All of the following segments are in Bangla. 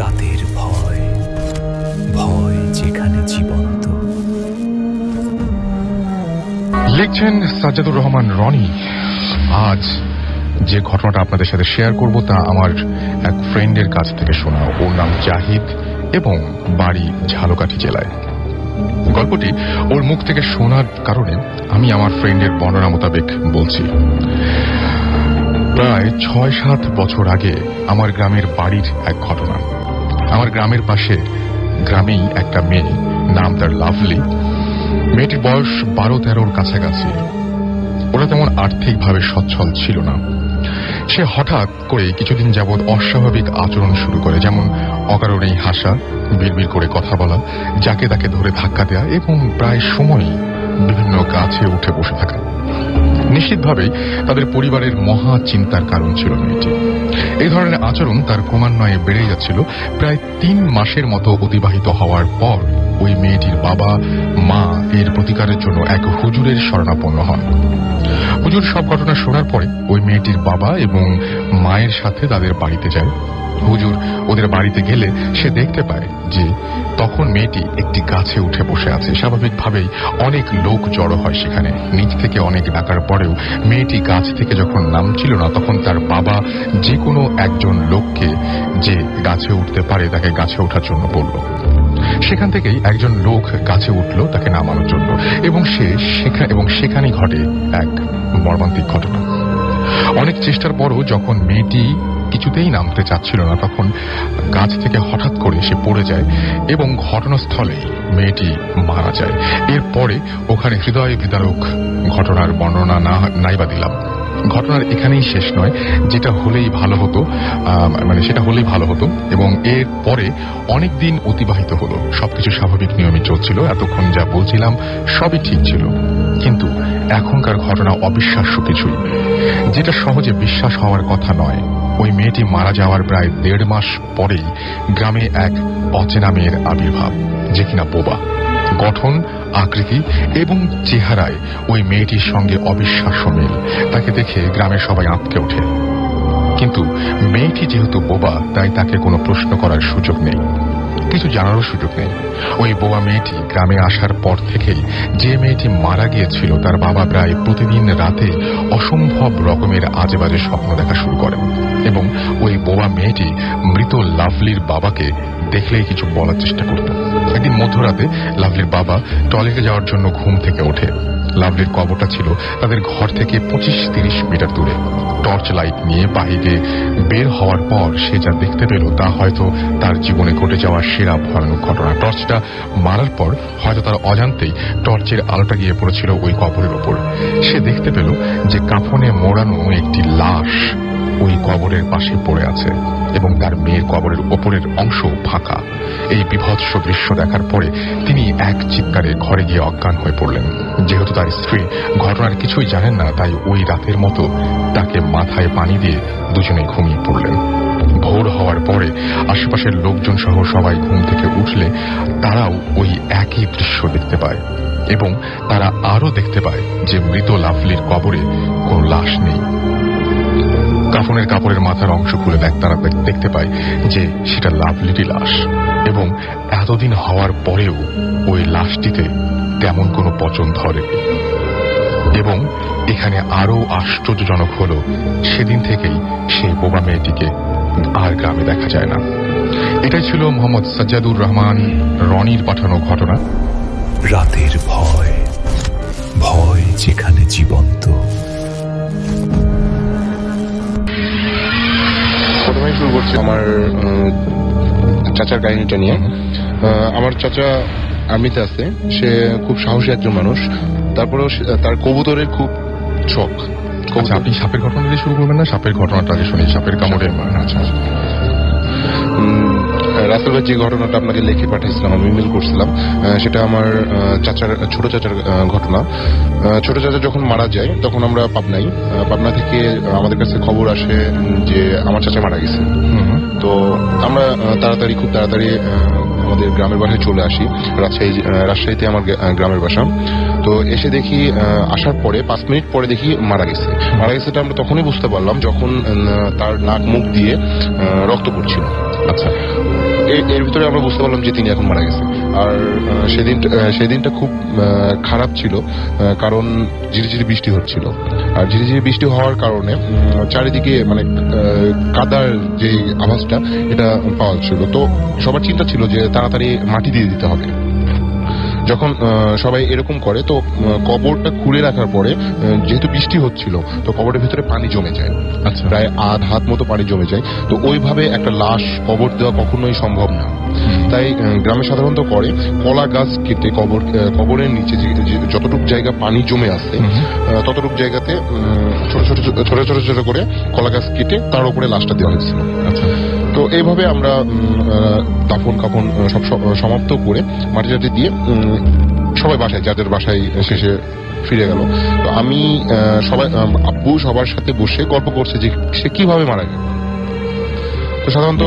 রাতের ভয়, ভয় যেখানে জীবন্ত। লিখছেন সাজ্জাদুর রহমান রনি। আজ যে ঘটনাটা আপনাদের সাথে শেয়ার করব তা আমার এক ফ্রেন্ডের কাছ থেকে শোনা। ওর নাম জাহিদ এবং বাড়ি ঝালকাঠি জেলায়। গল্পটি ওর মুখ থেকে শোনার কারণে আমি আমার ফ্রেন্ডের বর্ণনা মোতাবেক বলছি। প্রায় ৬-৭ বছর আগে আমার গ্রামের বাড়ির এক ঘটনা। আমার গ্রামের পাশে গ্রামেই একটা মেয়ে, নাম তার লাভলি। মেয়েটির বয়স ১২-১৩-র কাছাকাছি। ওরা তেমন আর্থিকভাবে সচ্ছল ছিল না। সে হঠাৎ করে কিছুদিন যাবৎ অস্বাভাবিক আচরণ শুরু করে, যেমন অকারণেই হাসা, বিড়বিড় করে কথা বলা, যাকে তাকে ধরে ধাক্কা দেয়া এবং প্রায় সময়ই বিভিন্ন গাছে উঠে বসে থাকা। নিশ্চিতভাবেই তাদের পরিবারের মহা চিন্তার কারণ ছিল মেয়েটি। এই ধরনের আচরণ তার ক্রমান্বয়ে বেড়ে যাচ্ছিল। প্রায় ৩ মাসের মতো অতিবাহিত হওয়ার পর ওই মেয়েটির বাবা মা এর প্রতিকারের জন্য এক হুজুরের শরণাপন্ন হন। হুজুর সব ঘটনা শোনার পরে ওই মেয়েটির বাবা এবং মায়ের সাথে তাদের বাড়িতে যায়। হুজুর ওদের বাড়িতে গেলে সে দেখতে পায় যে তখন মেয়েটি একটি গাছে উঠে বসে আছে। স্বাভাবিকভাবেই অনেক লোক জড়ো হয় সেখানে। নিচ থেকে অনেক ডাকার পরেও মেয়েটি গাছ থেকে যখন নামছিল না, তখন তার বাবা যে কোনো একজন লোককে যে গাছে উঠতে পারে তাকে গাছে ওঠার জন্য বলল। সেখান থেকেই একজন লোক গাছে উঠল তাকে নামানোর জন্য, এবং সেখানেই ঘটে এক মর্মান্তিক ঘটনা। অনেক চেষ্টার পরও যখন মেয়েটি কিছুতেই নামতে চাচ্ছিল না, তখন গাছ থেকে হঠাৎ করে সে পড়ে যায় এবং ঘটনাস্থলে মেয়েটি মারা যায়। এরপরে ওখানে হৃদয় বিদারক ঘটনার বর্ণনা নাইবা দিলাম। ঘটনার এখানেই শেষ নয়, যেটা হলেই ভালো হতো, সেটা হলেই ভালো হতো। এবং এর পরে অনেক দিন অতিবাহিত হলো, সবকিছু স্বাভাবিক নিয়মে চলছিল। এতক্ষণ যা বলছিলাম সবই ঠিক ছিল, কিন্তু এখনকার ঘটনা অবিশ্বাস্য কিছুই, যেটা সহজে বিশ্বাস হওয়ার কথা নয়। ওই মেয়েটি মারা যাওয়ার প্রায় ১.৫ মাস পরেই গ্রামে এক অচেনা মেয়ের আবির্ভাব, যে কিনা বোবা। গঠন, আকৃতি এবং চেহারায় ওই মেয়েটির সঙ্গে অবিশ্বাস্য মিল। তাকে দেখে গ্রামের সবাই আঁতকে ওঠে। কিন্তু মেয়েটি যেহেতু বোবা, তাই তাকে কোনো প্রশ্ন করার সুযোগ নেই, কিছু জানারও সুযোগ নেই। ওই বোবা মেয়েটি গ্রামে আসার পর থেকেই যে মেয়েটি মারা গিয়েছিল তার বাবা প্রায় প্রতিদিন রাতে অসম্ভব রকমের আজে বাজে স্বপ্ন দেখা শুরু করেন, এবং ওই বোবা মেয়েটি মৃত লাভলির বাবাকে দেখলেই কিছু বলার চেষ্টা করত। একদিন মধ্যরাতে লাভলির বাবা টয়লেটে যাওয়ার জন্য ঘুম থেকে ওঠে। লাভলির কবরটা ছিল তাদের ঘর থেকে ২৫-৩০ মিটার দূরে। টর্চ লাইট নিয়ে বাহিরে বের হওয়ার পর সে যা দেখতে পেল তা হয়তো তার জীবনে ঘটে যাওয়া সেরা ভয়ানক ঘটনা। টর্চটা মারার পর হয়তো তার অজান্তেই টর্চের আলোটা গিয়ে পড়েছিল ওই কবরের ওপর। সে দেখতে পেল যে কাফনে মোড়ানো একটি লাশ ওই কবরের পাশে পড়ে আছে, এবং তার মেয়ের কবরের ওপরের অংশ ফাঁকা। এই বিভৎস দৃশ্য দেখার পরে তিনি এক চিৎকারে ঘরে গিয়ে অজ্ঞান হয়ে পড়লেন। যেহেতু তার স্ত্রী ঘটনার কিছুই জানেন না, তাই ওই রাতের মতো তাকে মাথায় পানি দিয়ে দুজনে ঘুমিয়ে পড়লেন। ভোর হওয়ার পরে আশেপাশের লোকজন সহ সবাই ঘুম থেকে উঠলে তারাও ওই একই দৃশ্য দেখতে পায়, এবং তারা আরো দেখতে পায় যে মৃত লাভলির কবরে কোনো লাশ নেই। কাফনের কাপড়ের মাথার অংশ খুলে তারা দেখতে পায় যে সেটা লাভলিরই লাশ, এবং এতদিন হওয়ার পরেও ওই লাশটিতে তেমন কোনো পচন ধরেনি। এবং এখানে আরো আশ্চর্যজনক হলো, সেদিন থেকেই সেই বোবা মেয়েটিকে আর গ্রামে দেখা যায় না। এটাই ছিল মোহাম্মদ সাজ্জাদুর রহমান রনির পাঠানো ঘটনা। রাতের ভয়, ভয় যেখানে জীবন্ত। প্রথমেই শুরু করছি আমার চাচার কাহিনীটা নিয়ে। আমার চাচা আর্মিতে আছে, সে খুব সাহসী একজন মানুষ। তারপরেও তার কবুতরের খুব শখ। আচ্ছা, আপনি সাপের ঘটনা দিয়ে শুরু করবেন না? সাপের ঘটনাটা আগে শুনি, সাপের কামড়ে। আচ্ছা, রাসেল ভাই যে ঘটনাটা আপনাকে লিখে পাঠিয়েছিলাম, আমি ইমেল করছিলাম, সেটা আমার ছোট চাচার ঘটনা। ছোট চাচা যখন মারা যায় তখন আমরা পাবনা থেকে আমাদের কাছে খবর আসে যে আমার চাচা মারা গেছে। তো আমরা খুব তাড়াতাড়ি আমাদের গ্রামের বাসায় চলে আসি। রাজশাহীতে আমার গ্রামের বাসা। তো এসে দেখি, আসার পরে 5 মিনিট পরে দেখি মারা গেছে। আমরা তখনই বুঝতে পারলাম যখন তার নাক মুখ দিয়ে রক্ত পড়ছিল। আচ্ছা, এর ভিতরে আমরা বুঝতে পারলাম যে তিনি এখন মারা গেছে। আর সেদিনটা খুব খারাপ ছিল, কারণ ঝিরিঝিরি বৃষ্টি হচ্ছিল। আর ঝিরিঝিরি বৃষ্টি হওয়ার কারণে চারিদিকে মানে কাদার যে আভাসটা এটা পাওয়া যাচ্ছিল। তো সবার চিন্তা ছিল যে তাড়াতাড়ি মাটি দিয়ে দিতে হবে। যখন সবাই এরকম করে তো কবরটা খুঁড়ে রাখার পরে যেহেতু বৃষ্টি হচ্ছিল তো কবরের ভিতরে পানি জমে যায়, আচ্ছা। প্রায় আধ হাত মতো পানি জমে যায়। তো ওইভাবে একটা লাশ কবর দেওয়া কখনোই সম্ভব না। তাই গ্রামে সাধারণত করে কলা গাছ কেটে কবরের নিচে যতটুকু জায়গা পানি জমে আছে ততটুকু জায়গাতে ছোট ছোট করে কলা গাছ কেটে তার উপরে লাশটা দেওয়া হয়েছিল। আচ্ছা। তো এইভাবে আমরা দাফন কাফন সব সমাপ্ত করে মাটি টাটি দিয়ে সবাই বাসায়, যাদের বাসায় শেষে ফিরে গেল। তো আমি আব্বু সবার সাথে বসে গল্প করছে যে সে কিভাবে মারা গেল। তো সাধারণত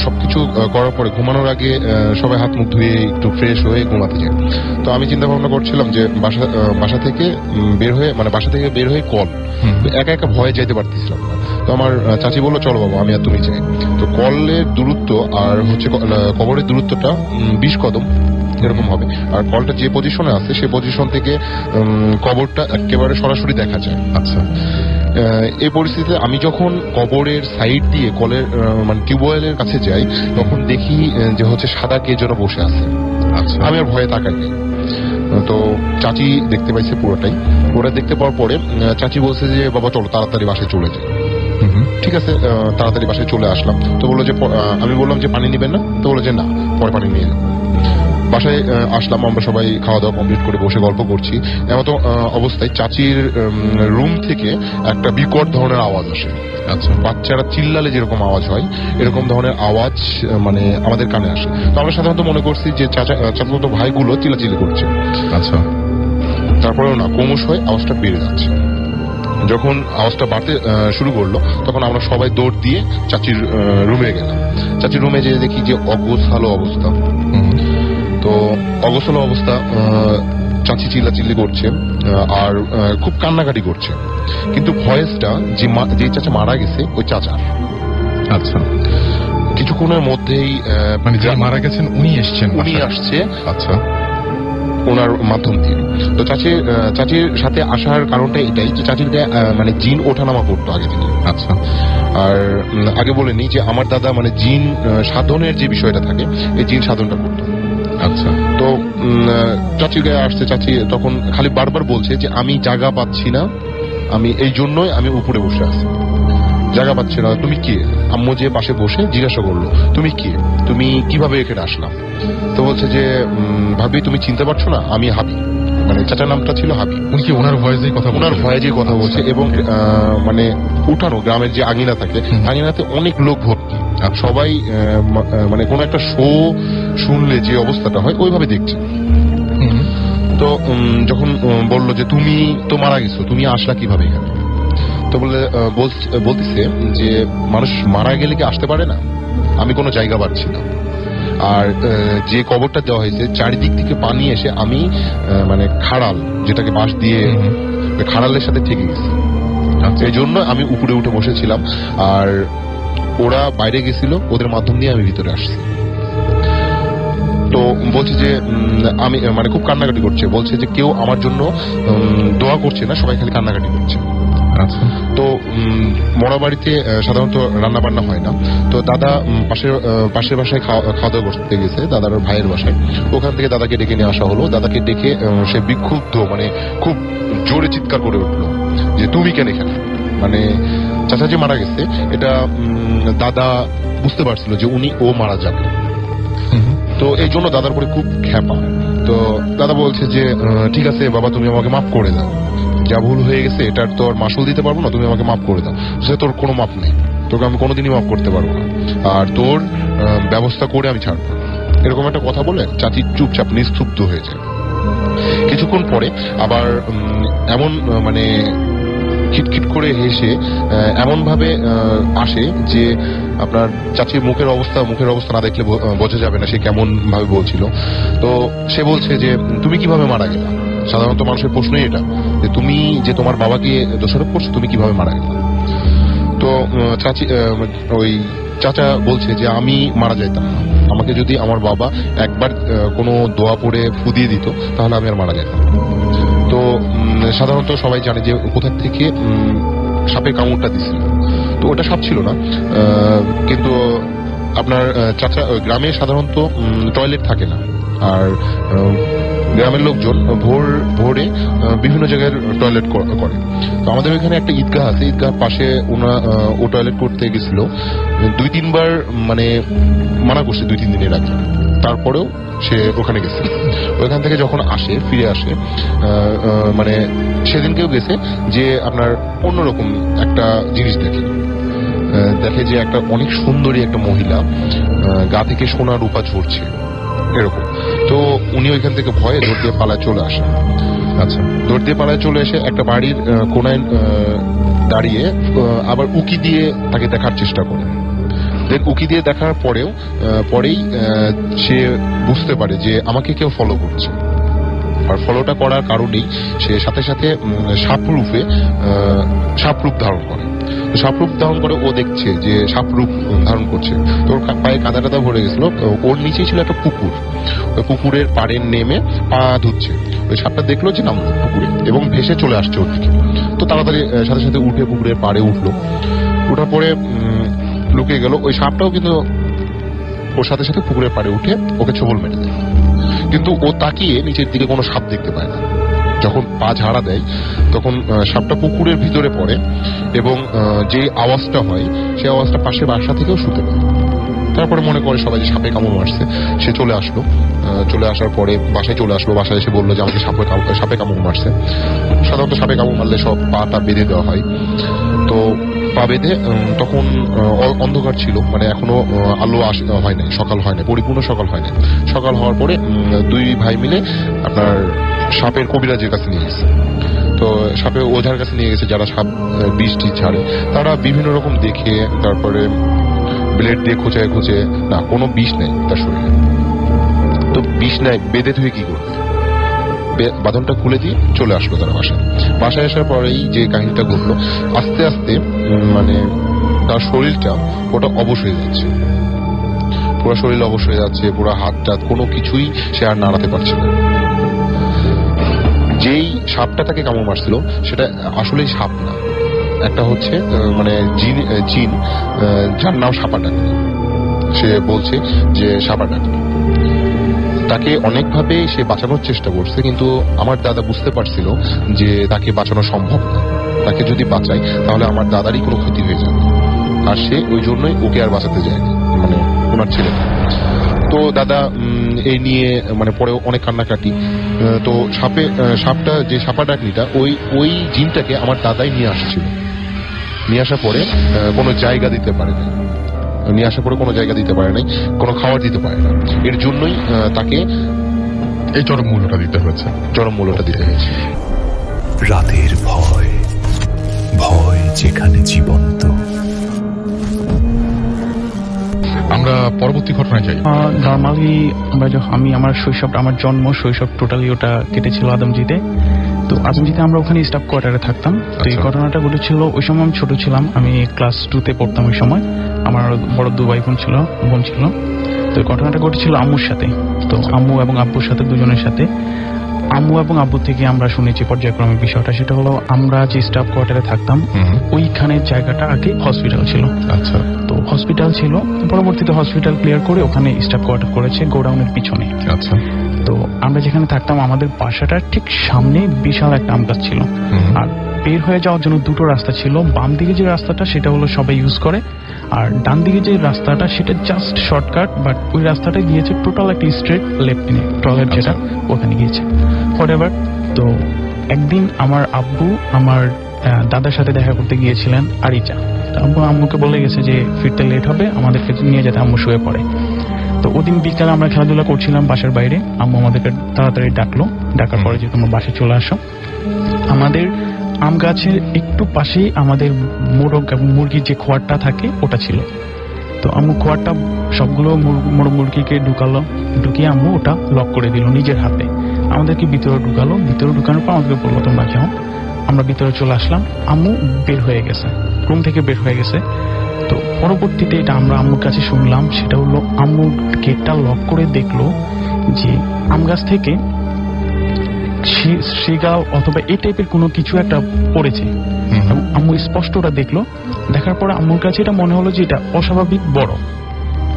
সবকিছু করার পরে ঘুমানোর আগে সবাই হাত মুখ ধুয়ে একটু ফ্রেশ হয়ে ঘুমাতে যায়। তো আমি চিন্তা ভাবনা করছিলাম যে বাসা থেকে বের হয়ে কল, একা একা ভয়ে যাইতে পারতেছিলাম না। তো আমার চাচি বললো চলো বাবা আমি আর তুমি যাই। তো কলের দূরত্ব আর হচ্ছে কবরের দূরত্বটা 20 কদম এরকম হবে। আর কলটা যে পজিশনে আছে সে পজিশন থেকে কবরটা একেবারে সরাসরি দেখা যায়। আচ্ছা। এই পরিস্থিতিতে আমি যখন কবরের সাইড দিয়ে কলের মানে টিউবওয়েলের কাছে যাই তখন দেখি যে হচ্ছে সাদা কে যেন বসে আছে। আচ্ছা। আমি আর ভয়ে তাকাই। তো চাচি দেখতে পাইছে পুরোটা দেখতে পাওয়ার পরে চাচি বলছে যে বাবা চলো তাড়াতাড়ি বাসায় চলে যাই। ঠিক আছে, তাড়াতাড়ি বাসায় চলে আসলাম। তো বললো যে আমি বললাম যে পানি নিবেন না? তো বললো যে না, পরে পানি নিয়ে যাবো। বাসায় আসলাম, আমরা সবাই খাওয়া দাওয়া কমপ্লিট করে বসে গল্প করছি। এমতো অবস্থায় চাচির রুম থেকে একটা বিকট ধরনের আওয়াজ আসে। আচ্ছা। বাচ্চারা চিল্লালে যেরকম আওয়াজ হয় এরকম ধরনের আওয়াজ মানে আমাদের কানে আসে। তো আমরা সাধারণত মনে করছি যে চাচাতো ভাইগুলো চিল্লাচিল্লি করছে। আচ্ছা। তারপরেও না, ক্রমশ হয়ে আওয়াজটা বেড়ে যাচ্ছে। যখন আওয়াজটা বাড়তে শুরু করলো তখন আমরা সবাই দৌড় দিয়ে চাচির রুমে গেলাম। চাচির রুমে যেয়ে দেখি যে অগোছালো অবস্থা। তো অগোছালো অবস্থা, চাচি চিল্লাচিল্লি করছে আর খুব কান্নাকাটি করছে, কিন্তু ভয়েসটা যে চাচা মারা গেছে ওই চাচার। আচ্ছা। কিছুক্ষণের মধ্যেই মানে যে মারা গেছেন উনি আসছে। আচ্ছা, ওনার মাধ্যম দিয়ে। তো চাচির সাথে আসার কারণটা এটাই যে চাচির গায়ে মানে জিন ওঠানামা করতো আগে থেকে। আচ্ছা। আর আগে বলেনি যে আমার দাদা মানে জিন সাধনের যে বিষয়টা থাকে এই জিন সাধনটা করতো। আচ্ছা। তো চাচির গায়ে আসছে। চাচি তখন খালি বারবার বলছে যে আমি জায়গা পাচ্ছি না, আমি এই জন্যই আমি উপরে বসে আছি, জায়গা পাচ্ছি না। তুমি কে? আম্মু যে পাশে বসে জিজ্ঞাসা করলো তুমি কে, তুমি কিভাবে এখানে আসলাম? তো বলছে যে ভাবি তুমি চিনতে পারছো না, আমি হাবি, মানে চাচার নামটা ছিল হাবি। উনি কি ওনার ভয়েসেই কথা বলছে এবং মানে উঠানো গ্রামের যে আঙিনা থাকে আঙিনাতে অনেক লোক ভর্তি, সবাই মানে কোন একটা শো শুনলে যে অবস্থাটা হয় ওইভাবে দেখছে। তো যখন বললো যে তুমি তো মারা গেছো, তুমি আসলা কিভাবে এখানে? তো বলতেছে যে মানুষ মারা গেলে কি আসতে পারে না, আমি কোনো জায়গা পাচ্ছি না। আর যে কবরটা দেওয়া হয়েছে চারিদিক থেকে পানি এসে আমি মানে খাড়াল যেটাকে বাঁশ দিয়ে খাড়ালের সাথে ঠেকে গেছি, এই জন্য আমি উপরে উঠে বসেছিলাম। আর ওরা বাইরে গেছিল, ওদের মাধ্যম দিয়ে আমি ভিতরে আসছি। তো বলছে যে আমি মানে খুব কান্নাকাটি করছে, বলছে যে কেউ আমার জন্য দোয়া করছে না, সবাই খালি কান্নাকাটি করছে। তো মরা বাড়িতে সাধারণত রান্না বান্না হয় না। তো দাদা পাশের বাসায় খাওয়া দাওয়া করতে গেছে, দাদার ভাইয়ের বাসায়। ওখান থেকে দাদাকে ডেকে নিয়ে আসা হলো। দাদাকে ডেকে সে বিক্ষুব্ধ মানে খুব জোরে চিৎকার করে উঠলো যে তুমি কেন এখানে? মানে চাচা যে মারা গেছে এটা দাদা বুঝতে পারছিল যে ও মারা যাবে। তো এই জন্য দাদার উপরে খুব খেপা। তো দাদা বলছে যে ঠিক আছে বাবা, তুমি আমাকে মাফ করে দাও, যা ভুল হয়ে গেছে এটার তো আর মাসুল দিতে পারবো না, তুমি আমাকে মাফ করে দাও। সে তোর কোনো মাপ নেই, তোকে আমি কোনোদিনই মাফ করতে পারবো না, আর তোর ব্যবস্থা করে আমি ছাড়বো। এরকম একটা কথা বলে চাচি চুপচাপ নিস্তব্ধ হয়ে যায়। কিছুক্ষণ পরে আবার এমন মানে খিটখিট করে হেসে এমন ভাবে আসে যে আপনার চাচির মুখের অবস্থা না দেখলে বোঝা যাবে না সে কেমন ভাবে বলছিল। তো সে বলছে যে তুমি কিভাবে মারা গেলা? সাধারণত মানুষের প্রশ্নই এটা যে তুমি যে তোমার বাবাকে দোষারোপ করছো, তুমি কিভাবে মারা গেলা? তো ওই চাচা বলছে যে আমি মারা যাইতাম না, আমাকে যদি আমার বাবা একবার কোনো দোয়া পড়ে ফু দিয়ে দিত তাহলে আমি আর মারা যেতাম। তো সাধারণত সবাই জানে যে কোথা থেকে সাপের কামড়টা দিছিল। তো ওটা সাপ ছিল না, কিন্তু আপনার চাচা গ্রামে সাধারণত টয়লেট থাকে না, আর গ্রামের লোকজন ভোরে বিভিন্ন জায়গায় টয়লেট করে। তো আমাদের ওইখানে একটা ঈদগাহ আছে, ঈদগাহ পাশে ও টয়লেট করতে গেছিল 2-3 বার, মানে মানা করছে 2-3 দিনের আগে, তারপরেও সে ওখানে গেছে। ওইখান থেকে যখন ফিরে আসে, মানে সেদিনকেও গেছে যে আপনার অন্যরকম একটা জিনিস দেখে যে একটা অনেক সুন্দরী একটা মহিলা গা থেকে সোনা রূপা ঝরছে এরকম। তো উনি ওইখান থেকে ভয়ে দৌড় দিয়ে পালায় চলে আসেন। আচ্ছা, দৌড় দিয়ে পালায় চলে এসে একটা বাড়ির কোনায় দাঁড়িয়ে আবার উকি দিয়ে তাকে দেখার চেষ্টা করেন। দেন উকি দিয়ে দেখার পরেই সে বুঝতে পারে যে আমাকে কেউ ফলো করছে, আর ফলোটা করার কারণেই সে সাথে সাথে সাপরূপ ধারণ করে। সাপরূপ ধারণ করে ও দেখছে যে সাপরূপ ধারণ করছে, তোর পায়ে কাদা টাদা ভরে গেছিল। ওর নিচেই ছিল একটা পুকুর, ওই পুকুরের পাড়ে নেমে পা ধুচ্ছে। ওই সাপটা দেখলো যে নামলো পুকুরে এবং ভেসে চলে আসছে ওর দিকে। তো তাড়াতাড়ি সাথে সাথে উঠে পুকুরের পাড়ে উঠলো। ওঠার পরে লুকিয়ে গেল। ওই সাপটাও কিন্তু ওর সাথে সাথে পুকুরের পাড়ে উঠে ওকে ছোবল মেরে দেয়, কিন্তু ও তাকিয়ে নিচের দিকে কোনো সাপ দেখতে পায় না। যখন পা ঝাড়া দেয় তখন সাপটা পুকুরের ভিতরে পড়ে এবং যে আওয়াজটা হয় সেই আওয়াজটা পাশের বাসা থেকেও শুনতে পায়। তারপরে মনে করে সবাই যে সাপে কামড় মারছে। সে চলে আসার পরে বাসায় চলে আসলো। বাসায় এসে বললো যে আমাকে সাপে কামড় মারছে। সাধারণত সাপে কামড় মারলে সব পাটা বেঁধে দেওয়া হয়। তো পা বেঁধে তখন অন্ধকার ছিল, মানে এখনো আলো হয় নাই, সকাল হয় নাই, পরিপূর্ণ সকাল হয় নাই। সকাল হওয়ার পরে 2 ভাই মিলে আপনার সাপের কবিরাজের কাছে নিয়ে গেছে। তো সাপের ওঝার কাছে নিয়ে গেছে, যারা সাপ বিষটি ছাড়ে। তারা বিভিন্ন রকম দেখে, তারপরে ব্লেড দিয়ে খোঁচে না, কোনো বিষ নেই তার শরীরে। তো বিষ নাই, বেঁধে ধুয়ে কি করবে? বাঁধনটা খুলে দিয়ে চলে আসলো তারা বাসায় আসার পরেই যে কাহিনীটা ঘটলো, আস্তে আস্তে মানে তার শরীরটা ওটা অবশ হয়ে যাচ্ছে, পুরো শরীর অবশ হয়ে যাচ্ছে, পুরো হাত টাত কোনো কিছুই সে আর নাড়াতে পারছে না। যেই সাপটা তাকে কামড় মারছিল সেটা আসলেই সাপ না, একটা হচ্ছে মানে জিন, যার নাম সাপাডাকনি। সে বলছে যে সাপাডাকনি। তাকে অনেকভাবে সে বাঁচানোর চেষ্টা করছে, কিন্তু আমার দাদা বুঝতে পারছিল যে তাকে বাঁচানো সম্ভব না। তাকে যদি বাঁচাই তাহলে আমার দাদারই কোনো ক্ষতি হয়ে যাবে, আর সে ওই জন্যই ওকে আর বাঁচাতে যায়নি, মানে ওনার ছেলেকে। তো দাদা এই নিয়ে মানে পরে অনেক কান্নাকাটি। তো সাপটা যে সাপাডাকনিটা ওই জিনটাকে আমার দাদাই নিয়ে আসছিল। নিয়ে আসার পরে কোনো জায়গা দিতে পারে না, কোনো খাবার দিতে পারে না। এর জন্যই তাকে এই চরম মূল্যটা দিতে হয়েছে। রাতের ভয় যেখানে জীবন্ত। আমরা পরবর্তী ঘটনায় যাই। নর্মালি আমি আমার শৈশব টোটালি ওটা কেটেছিল আদমজিতে। তো আদমজিতে আমরা ওখানে স্টাফ কোয়ার্টারে থাকতাম। তো এই ঘটনাটা ঘটেছিল, ওই সময় আমি ছোট ছিলাম, আমি ক্লাস 2-তে পড়তাম। ওই সময় আমার বড় 2 ভাই বোন ছিল। তো এই ঘটনাটা ঘটেছিল আম্মুর সাথে। তো আম্মু এবং আব্বুর সাথে, দুজনের সাথে। আম্মু এবং আব্বু থেকে আমরা শুনেছি পর্যায়ক্রমে বিষয়টা। সেটা হলো, আমরা যে স্টাফ কোয়ার্টারে থাকতাম ওইখানে জায়গাটা আগে হসপিটাল ছিল। আচ্ছা, তো হসপিটাল ছিল, পরবর্তীতে হসপিটাল ক্লিয়ার করে ওখানে স্টাফ কোয়ার্টার করেছে গোডাউনের পিছনে। আচ্ছা, তো আমরা যেখানে থাকতাম আমাদের বাসাটার ঠিক সামনে বিশাল একটা আম গাছ ছিল। আর বের হয়ে যাওয়ার জন্য 2টো রাস্তা ছিল। বাম দিকে যে রাস্তাটা সেটা হলো সবাই ইউজ করে, আর ডান দিকে যে রাস্তাটা সেটা জাস্ট শর্টকাট, বাট ওই রাস্তাটা গিয়েছে টোটাল একটা স্ট্রেট লেফট নিয়ে, টয়লেট যেটা ওখানে গিয়েছে হোয়াটএভার। তো একদিন আমার আব্বু আমার দাদার সাথে দেখা করতে গিয়েছিলেন আরিচা। আব্বু আম্মুকে বলে গেছে যে ফিরতে লেট হবে, আমাদেরকে নিয়ে যেতে। আম্মু শুয়ে পড়ে। তো ওদিন বিকালে আমরা খেলাধুলা করছিলাম বাসার বাইরে। আম্মু আমাদেরকে তাড়াতাড়ি ডাকার পরে যে তোমরা বাসায় চলে আসো। আমাদের আম গাছের একটু পাশেই আমাদের মোরগ এবং মুরগির যে খোয়ারটা থাকে ওটা ছিল। তো আম্মু খোয়ারটা সবগুলো মুরগিকে ঢুকিয়ে আম্মু ওটা লক করে দিল নিজের হাতে। আমাদেরকে ভিতরে ঢুকানোর পর আমাদেরকে বললো তোমরা যাও। আমরা ভিতরে চলে আসলাম, আম্মু বের হয়ে গেছে। রুম থেকে বের হয়ে গেছে। তো পরবর্তীতে এটা আমরা আম্মুর কাছে শুনলাম, সেটা হলো আম্মু গেটটা লক করে দেখলো যে আম গাছ থেকে শিগাও অথবা এই টাইপের কোনো কিছু একটা পড়েছে। আম্মু স্পষ্ট ওটা দেখলো, দেখার পরে আম্মুর কাছে এটা মনে হলো যে এটা অস্বাভাবিক বড়।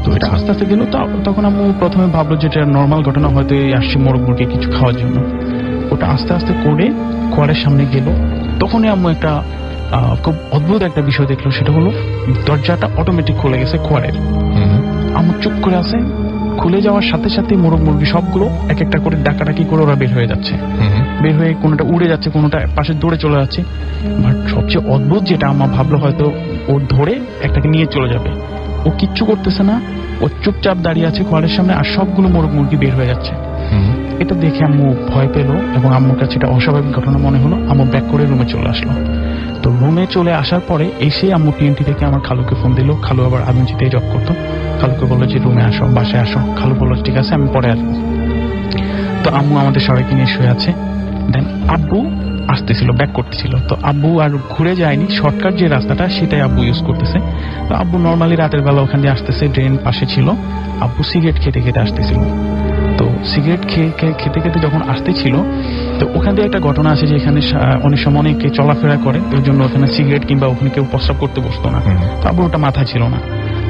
তো এটা আস্তে আস্তে গেল। তখন আম্মু প্রথমে ভাবলো যে এটা নর্মাল ঘটনা, হয়তো আসছে মোরগ মুরগি কিছু খাওয়ার জন্য। ওটা আস্তে আস্তে করে খোয়ারের সামনে গেল। তখনই আম্মু একটা খুব অদ্ভুত একটা বিষয় দেখলো, সেটা হলো দরজাটা অটোমেটিক খুলে গেছে খোয়ারের। আম্মু চুপ করে আছে। খুলে যাওয়ার সাথে সাথে মোরগ মুরগি সবগুলো এক একটা করে ডাকাডাকি করে ওরা বের হয়ে যাচ্ছে। বের হয়ে কোনোটা উড়ে যাচ্ছে, কোনোটা পাশে দৌড়ে চলে যাচ্ছে। বাট সবচেয়ে অদ্ভুত যেটা, আমার ভাবলো হয়তো ও ধরে একটাকে নিয়ে চলে যাবে। ও কিচ্ছু করতেছে না, ও চুপচাপ দাঁড়িয়ে আছে খোয়ারের সামনে, আর সবগুলো মোরগ মুরগি বের হয়ে যাচ্ছে। এটা দেখে আম্মু ভয় পেল এবং আম্মুর কাছে এটা অস্বাভাবিক ঘটনা মনে হলো। আম্মু ব্যাক করে রুমে চলে আসলো। তো রুমে চলে আসার পরে এসে আম্মু টিএনটি থেকে আমার খালুকে ফোন দিল। খালু আবার আমিনজিতে জব করতো। খালুকে বললো যে রুমে আসো, বাসায় আসো। খালু বললো ঠিক আছে, আমি পরে আসবো। তো আম্মু আমাদের সবাইকে নিয়ে শুয়ে আছে। দেন আব্বু আসতেছিল, ব্যাক করতেছিল। তো আব্বু আর ঘুরে যায়নি, শর্টকাট যে রাস্তাটা সেটাই আব্বু ইউজ করতেছে। তো আব্বু নর্মালি রাতের বেলা ওখান দিয়ে আসতেছে, ড্রেন পাশে ছিল। আব্বু সিগারেট খেতে খেতে আসতেছিল। তো সিগারেট খেতে খেতে যখন আসতেছিল, তো ওখান দিয়ে একটা ঘটনা আছে যে এখানে অনেক সময় অনেকে চলাফেরা করে, ওই জন্য ওখানে সিগারেট কিংবা ওখানে কেউ প্রস্রাব করতে বসতো না। তো আব্বু ওটা মাথায় ছিল না।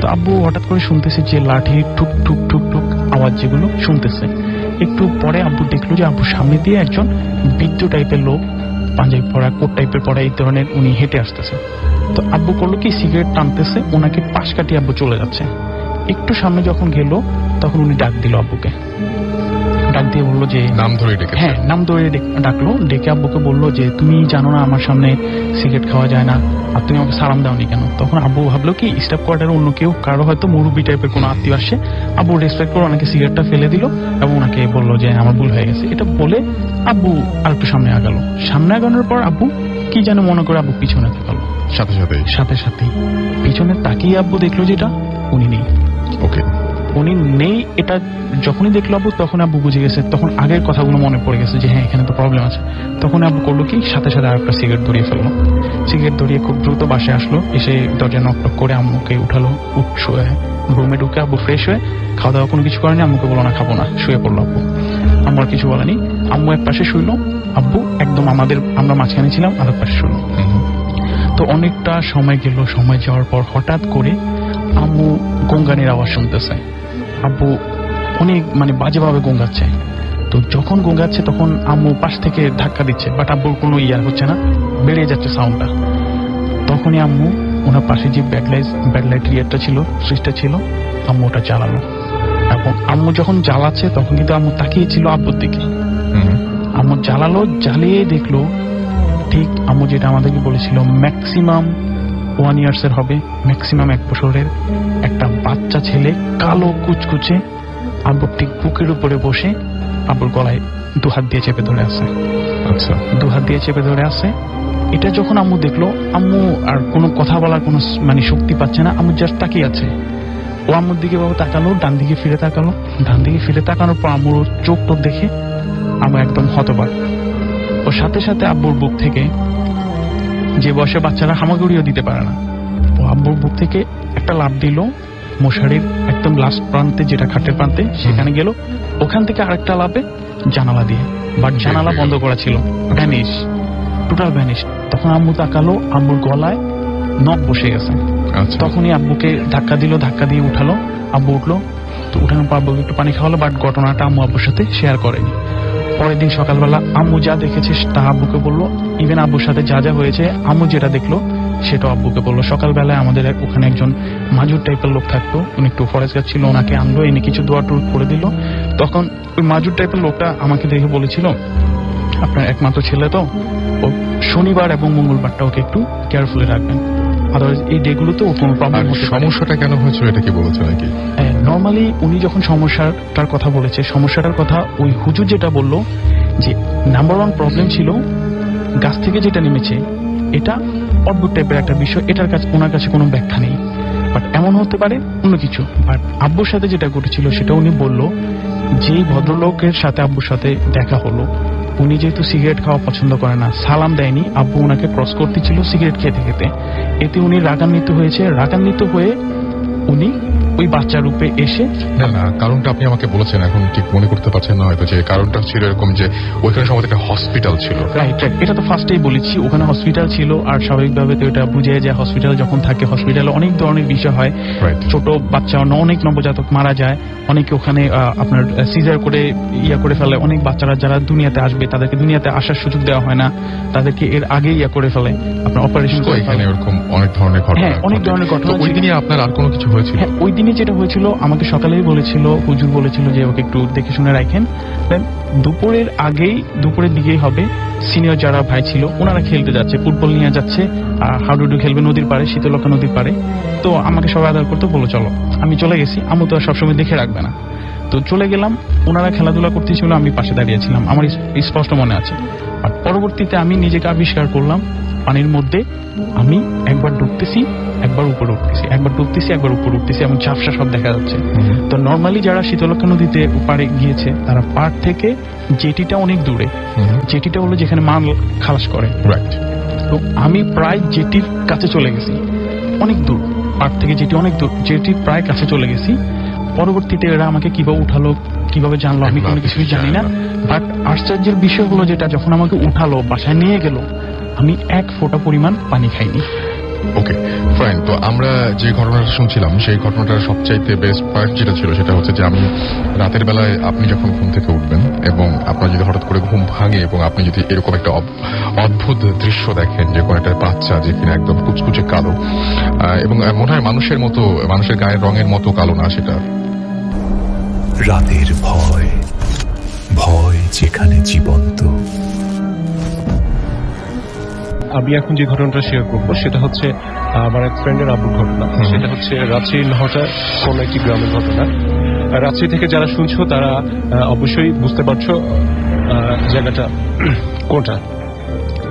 তো আব্বু হঠাৎ করে শুনতেছে যে লাঠি ঠুক ঠুক ঠুক ঠুক আওয়াজ যেগুলো শুনতেছে। একটু পরে আব্বু দেখলো যে আব্বুর সামনে দিয়ে একজন বৃদ্ধ টাইপের লোক, পাঞ্জাবি পরা, কোট টাইপের পরা, এই ধরনের উনি হেঁটে আসতেছে। তো আব্বু করলো কি, সিগারেট টানতেছে, ওনাকে পাশ কাটিয়ে আব্বু চলে যাচ্ছে। একটু সামনে যখন গেল তখন উনি ডাক দিল আব্বুকে। ডাক দিয়ে বললো যে নাম ধরে ডেকেছে। হ্যাঁ, নাম ধরে ডাকলো। ডেকে আব্বুকে বললো যে তুমি জানো না আমার সামনে সিগারেট খাওয়া যায় না, আর তুমি আমাকে সালাম দাওনি কেন? তখন আব্বু ভাবলো কি স্টাফ কোয়ার্টারে অন্য কেউ, কারো হয়তো মুরব্বি টাইপের কোনো আত্মীয় আসে। আব্বু রেসপেক্ট করে ওনাকে সিগারেটটা ফেলে দিল এবং ওনাকে বললো যে আমার ভুল হয়ে গেছে। এটা বলে আব্বু আর একটু সামনে আগালো। সামনে আগানোর পর আব্বু কি যেন মনে করে আব্বু পিছনে তাকালো। সাথে সাথে পিছনে তাকিয়ে আব্বু দেখলো যেটা উনি নেই। ওকে, উনি নেই। এটা যখনই দেখলো আব্বু, তখন আব্বু বুঝে গেছে, তখন আগের কথাগুলো মনে পড়ে গেছে যে হ্যাঁ এখানে তো প্রবলেম আছে। তখন আব্বু করলো কি, সাথে সাথে আরেকটা সিগারেট ধরিয়ে ফেললো। সিগারেট ধরিয়ে খুব দ্রুত বাসায় আসলো। এসে দরজা নক টক করে আম্মুকে উঠালো। রুমে ঢুকে আব্বু ফ্রেশ হয়ে খাওয়া দাওয়া কোনো কিছু করেনি। আম্মুকে বলো না খাবো না, শুয়ে পড়লো আব্বু। আম্মু আর কিছু বলেনি। আম্মু এক পাশে শুইলো, আব্বু একদম আমরা মাঝখানে ছিলাম, আর এক পাশে শুইলো। তো অনেকটা সময় গেল। সময় যাওয়ার পর হঠাৎ করে আম্মু গঙ্গানের আওয়াজ শুনতেছে। আব্বু অনেক বাজেভাবে গঙ্গাচ্ছে। তো যখন গঙ্গাচ্ছে তখন আম্মু পাশ থেকে ধাক্কা দিচ্ছে, বাট আব্বুর কোনো ইয়া হচ্ছে না, বেড়ে যাচ্ছে সাউন্ডটা। তখনই আম্মু ওনার পাশে যে ব্যাকলাইট ইয়েরটা ছিল, সুইচটা ছিল, আম্মু ওটা জ্বালালো। এবং আম্মু যখন জ্বালাচ্ছে তখন কিন্তু আম্মু তাকিয়েছিল আব্বুর দিকে। আম্মু জ্বালালো, জ্বালিয়ে দেখলো ঠিক আম্মু যেটা আমাদেরকে বলেছিল, ম্যাক্সিমাম 1 years হবে, ম্যাক্সিমাম 1 বছরের একটা বাচ্চা ছেলে, কালো কুচকুচে, আব্বুর ঠিক বুকের উপরে বসে আব্বুর গলায় 2 হাত দিয়ে চেপে ধরে আছে। আচ্ছা, 2 হাত দিয়ে চেপে ধরে আছে। এটা যখন আম্মু দেখলো, আম্মু আর কোনো কথা বলার কোনো শক্তি পাচ্ছে না। আম্মু জাস্ট তাকিয়ে আছে। ও আম্মুর দিকে বাবু তাকালো, ডান দিকে ফিরে তাকালো। ডান দিকে ফিরে তাকানোর পর আম্মুর চোখ টোক দেখে আম্মু একদম হতবাক। ও সাথে সাথে আব্বুর বুক থেকে, যে বয়সে বাচ্চারা হামাগুড়িও দিতে পারে না, ও আব্বুর বুক থেকে একটা লাফ দিল মশারির একদম লাস্ট প্রান্তে, যেটা খাটের প্রান্তে, সেখানে গেল। ওখান থেকে আরেকটা লাফে জানালা দিয়ে, বাট জানালা বন্ধ করা ছিল, ভ্যানিশ, টোটাল ভ্যানিশ। তখন আম্মু তাকালো, আম্মুর গলায় নখ বসে গেছে। তখনই আব্বুকে ধাক্কা দিল, ধাক্কা দিয়ে উঠালো। আব্বু উঠলো। তো উঠানোর পর আব্বুকে একটু পানি খাওয়ালো, বাট ঘটনাটা আম্মু আব্বুর সাথে শেয়ার করেনি। পরের দিন সকালবেলা আম্মু যা দেখেছে তা আব্বুকে বললো। ইভেন আব্বুর সাথে যা যা হয়েছে আম্মু যেটা দেখলো সেটা আব্বুকে বললো। সকালবেলায় আমাদের ওখানে একজন মাজুর টাইপের লোক থাকতো, উনি একটু ফরেস্ট গাছ ছিল, ওনাকে আনলো, এনে কিছু দোয়া টুর করে দিল। তখন ওই মাজুর টাইপের লোকটা আমাকে দেখে বলেছিল, আপনার একমাত্র ছেলে তো, ও শনিবার এবং মঙ্গলবারটা ওকে একটু কেয়ারফুলি রাখবেন, আদারওয়াইজ এই ডেগুলোতে ও কোনো প্রবলেম হতে পারে। সমস্যাটা কেন হয়েছিল এটা কি বলেছে নাকি? নর্মালি উনি যখন সমস্যাটার কথা বলেছে, সমস্যাটার কথা ওই হুজুর যেটা বললো যে নাম্বার 1 প্রবলেম ছিল গাছ থেকে যেটা নেমেছে, এটা অদ্ভুত টাইপের একটা বিষয়, এটার কাছে ওনার কাছে কোনো ব্যাখ্যা নেই, বাট এমন হতে পারে অন্য কিছু। বাট আব্বুর সাথে যেটা ঘটেছিল সেটা উনি বলল, যেই ভদ্রলোকের সাথে আব্বুর সাথে দেখা হলো উনি যেহেতু সিগারেট খাওয়া পছন্দ করে না, সালাম দেয়নি, আব্বু ওনাকে ক্রস করতেছিল সিগারেট খেতে খেতে। এতে উনি রাগান্বিত হয়েছে, রাগান্বিত হয়ে উনি ওই বাচ্চা রূপে এসে না, কারণটা আপনি আমাকে বলেছেন, এখন ঠিক মনে করতে পারছেন না হয়তো, যে কারণটা ছিল এরকম যে ওইখানে সম্ভবত একটা হসপিটাল ছিল। রাইট, এটা তো ফার্স্টেই বলেছি, ওখানে হসপিটাল ছিল। আর স্বাভাবিকভাবে তো এটা বুঝে যায় হসপিটাল যখন থাকে, হসপিটালে অনেক ধরনের বিষয় হয়, ছোট বাচ্চা অনেক নবজাতক মারা যায়, অনেকে ওখানে আপনার সিজার করে করে ফেলে, অনেক বাচ্চারা যারা দুনিয়াতে আসবে তাদেরকে দুনিয়াতে আসার সুযোগ দেওয়া হয় না, তাদেরকে এর আগে করে ফেলে, আপনার অপারেশন করে। এখানে এরকম অনেক ধরনের ঘটনা, হ্যাঁ অনেক ধরনের ঘটনা। ওই দিনই আপনার আর কোনো কিছু হয়েছিল? হ্যাঁ, ওই দিনে যেটা হয়েছিল, আমাকে সকালেই বলেছিল, হুজুর বলেছিল যে ওকে একটু দেখে শুনে রাখেন। দুপুরের দিকেই হবে, সিনিয়র যারা ভাই ছিল ওনারা খেলতে যাচ্ছে, ফুটবল নিয়ে যাচ্ছে, হাডুডু খেলবে নদীর পাড়ে, শীতলক্ষা নদীর পাড়ে। তো আমাকে সবাই আদর করতে বলো চলো, আমি চলে গেছি। আমি তো সবসময় দেখে রাখবে না, তো চলে গেলাম। ওনারা খেলাধুলা করতেছিল, আমি পাশে দাঁড়িয়েছিলাম, আমার স্পষ্ট মনে আছে। আর পরবর্তীতে আমি নিজেকে আবিষ্কার করলাম পানির মধ্যে, আমি একবার ডুবতেছি, একবার উপরে উঠতেছি, একবার ডুবতেছি, একবার উপরে উঠতেছি, এবং ঝাপসা সব দেখা যাচ্ছে। তো নর্মালি যারা শীতলক্ষা নদীতে পাড়ে গিয়েছে তারা পাড় থেকে জেটিটা অনেক দূরে, জেটিটা হলো যেখানে মাল খালাস করে, রাইট। তো আমি প্রায় জেটির কাছে চলে গেছি, অনেক দূর পাড় থেকে জেটি অনেক দূর, জেটির প্রায় কাছে চলে গেছি। পরবর্তীতে এরা আমাকে কিভাবে উঠালো, কিভাবে জানলো, আমি কোনো কিছুই জানি না। বাট আশ্চর্যের বিষয় হলো যেটা, যখন আমাকে উঠালো বাসায় নিয়ে গেল, আমি এক ফোঁটা পরিমাণ পানি খাইনি। Okay fine. তো আমরা যে ঘটনাটা শুনছিলাম, সেই ঘটনাটার সবচাইতে বেস্ট পার্ট যেটা ছিল সেটা হচ্ছে যে আমি রাতের বেলায় আপনি যখন ঘুম থেকে উঠবেন এবং আপনার যদি হঠাৎ করে ঘুম ভাঙে এবং আপনি যদি এরকম একটা অদ্ভুত দৃশ্য দেখেন, যে কোনো একটা বাচ্চা যে কিনা একদম কুচকুচে কালো, এবং মনে হয় মানুষের মতো, মানুষের গায়ের রঙের মতো কালো না সেটা। রাতের ভয়, ভয় যেখানে জীবন্ত। আমি এখন যে ঘটনাটা শেয়ার করবো সেটা হচ্ছে আমার এক ফ্রেন্ডের আব্বুর ঘটনা। সেটা হচ্ছে রাজশাহী নহটা কোন একটি গ্রামের ঘটনা। রাজশাহী থেকে যারা শুনছো তারা অবশ্যই বুঝতে পারছো জায়গাটা কোনটা।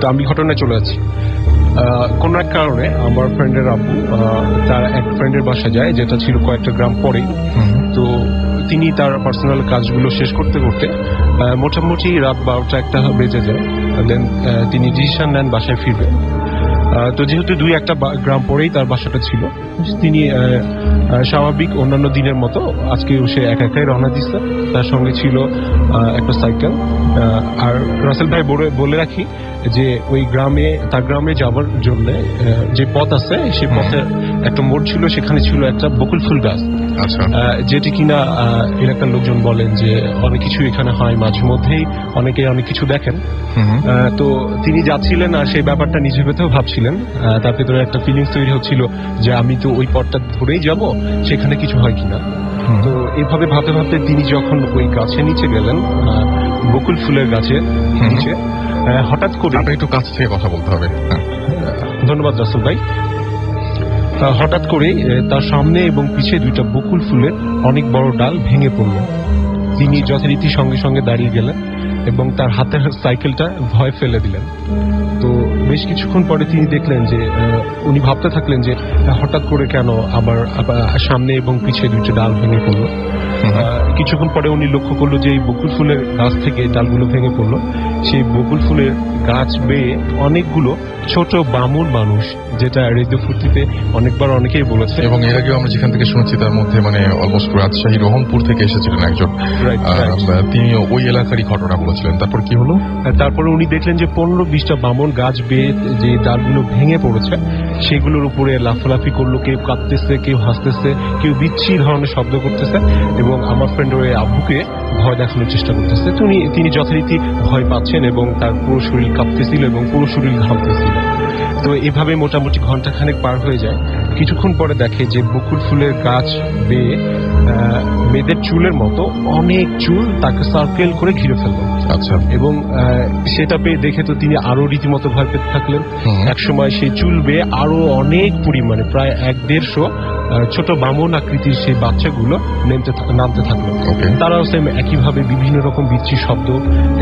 তো আমি ঘটনায় চলে যাচ্ছি। কোন এক কারণে আমার ফ্রেন্ডের আব্বু তার এক ফ্রেন্ডের বাসায় যায়, যেটা ছিল কয়েকটা গ্রাম পরেই। তো তিনি তার পার্সোনাল কাজগুলো শেষ করতে করতে মোটামুটি রাত 12টা-1টা বেজে যায়। দেন তিনি ডিসিশন নেন বাসায় ফিরবে। তো যেহেতু 2-1টা গ্রাম পরেই তার বাসাটা ছিল, তিনি স্বাভাবিক অন্যান্য দিনের মতো আজকেও সে একাই রওনা দিচ্ছে। তার সঙ্গে ছিল একটা সাইকেল। আর রাসেল ভাই বলে রাখি যে ওই তার গ্রামে যাওয়ার জন্য যে পথ আছে, সেই পথে একটা মোড় ছিল, সেখানে ছিল একটা বকুল ফুল গাছ, যেটি কিনা এলাকার লোকজন বলেন যে অনেক কিছু এখানে হয়, মাঝে মধ্যেই অনেকে অনেক কিছু দেখেন। তো তিনি যাচ্ছিলেন আর সেই ব্যাপারটা নিজের ভেতরেও ভাবছিলেন, তার ভেতরে একটা ফিলিংস তৈরি হচ্ছিল যে আমি তো ওই পথটা ধরেই যাব, সেখানে কিছু হয় কিনা। তো এইভাবে ভাবতে ভাবতে তিনি যখন ওই গাছের নিচে গেলেন, বকুল ফুলের গাছের নিচে, হঠাৎ করে, একটু কাছ থেকে কথা বলতে হবে। ধন্যবাদ রাসেল ভাই। হঠাৎ করে তার সামনে এবং পিছে 2টা বকুল ফুলের অনেক বড় ডাল ভেঙে পড়ল। তিনি যথারীতি সঙ্গে সঙ্গে দাঁড়িয়ে গেলেন এবং তার হাতের সাইকেলটা ভয় ফেলে দিলেন। তো বেশ কিছুক্ষণ পরে তিনি দেখলেন যে, উনি ভাবতে থাকলেন যে হঠাৎ করে কেন আমার সামনে এবং পিছে 2টা ডাল ভেঙে পড়ল। কিছুক্ষণ পরে উনি লক্ষ্য করলো যে এই বকুল ফুলের গাছ থেকে ডালগুলো ভেঙে পড়লো। সেই বকুল ফুলের গাছ বেয়ে অনেকগুলো ছোট বামুন মানুষ, যেটা রেডিও ফুর্তিতে অনেকবার অনেকেই বলেছে, এবং এর আগেও আমরা যেখান থেকে শুনেছি তার মধ্যে মানে অলমোস্ট রাজশাহী রহনপুর থেকে এসেছিলেন একজন, তিনি ওই এলাকারই ঘটনা বলেছিলেন। তারপর কি হলো? তারপরে উনি দেখলেন যে 15-20টা বামন গাছ বেয়ে যে ডালগুলো ভেঙে পড়েছে, সেগুলোর উপরে লাফালাফি করলো, কেউ কাঁদতেছে, কেউ হাসতেছে, কেউ বিচ্ছিরি ধরনের শব্দ করতেছে, এবং আমার ফ্রেন্ড ওই আব্বুকে ভয় দেখানোর চেষ্টা করতেছে। তিনি যথারীতি ভয় পাচ্ছেন এবং তার পুরো শরীর কাঁপতেছিল এবং পুরো শরীর ঘামতেছিল। তো এভাবে মোটামুটি ঘন্টাখানেক পার হয়ে যায়। কিছুক্ষণ পরে দেখে যে বকুল ফুলের গাছ বেয়ে মেয়েদের চুলের মতো অনেক চুল তাকে সার্কেল করে ঘিরে ফেলল। আচ্ছা। এবং সেটা পেয়ে দেখে তো তিনি আরো রীতিমতো ভয় পেতে থাকলেন। একসময় সেই চুল বেয়ে আরো অনেক পরিমাণে, প্রায় 1-150 ছোট বামন আকৃতির সেই বাচ্চাগুলো নামতে থাকলো। তারাও সেম একইভাবে বিভিন্ন রকম বিচ্ছিরি শব্দ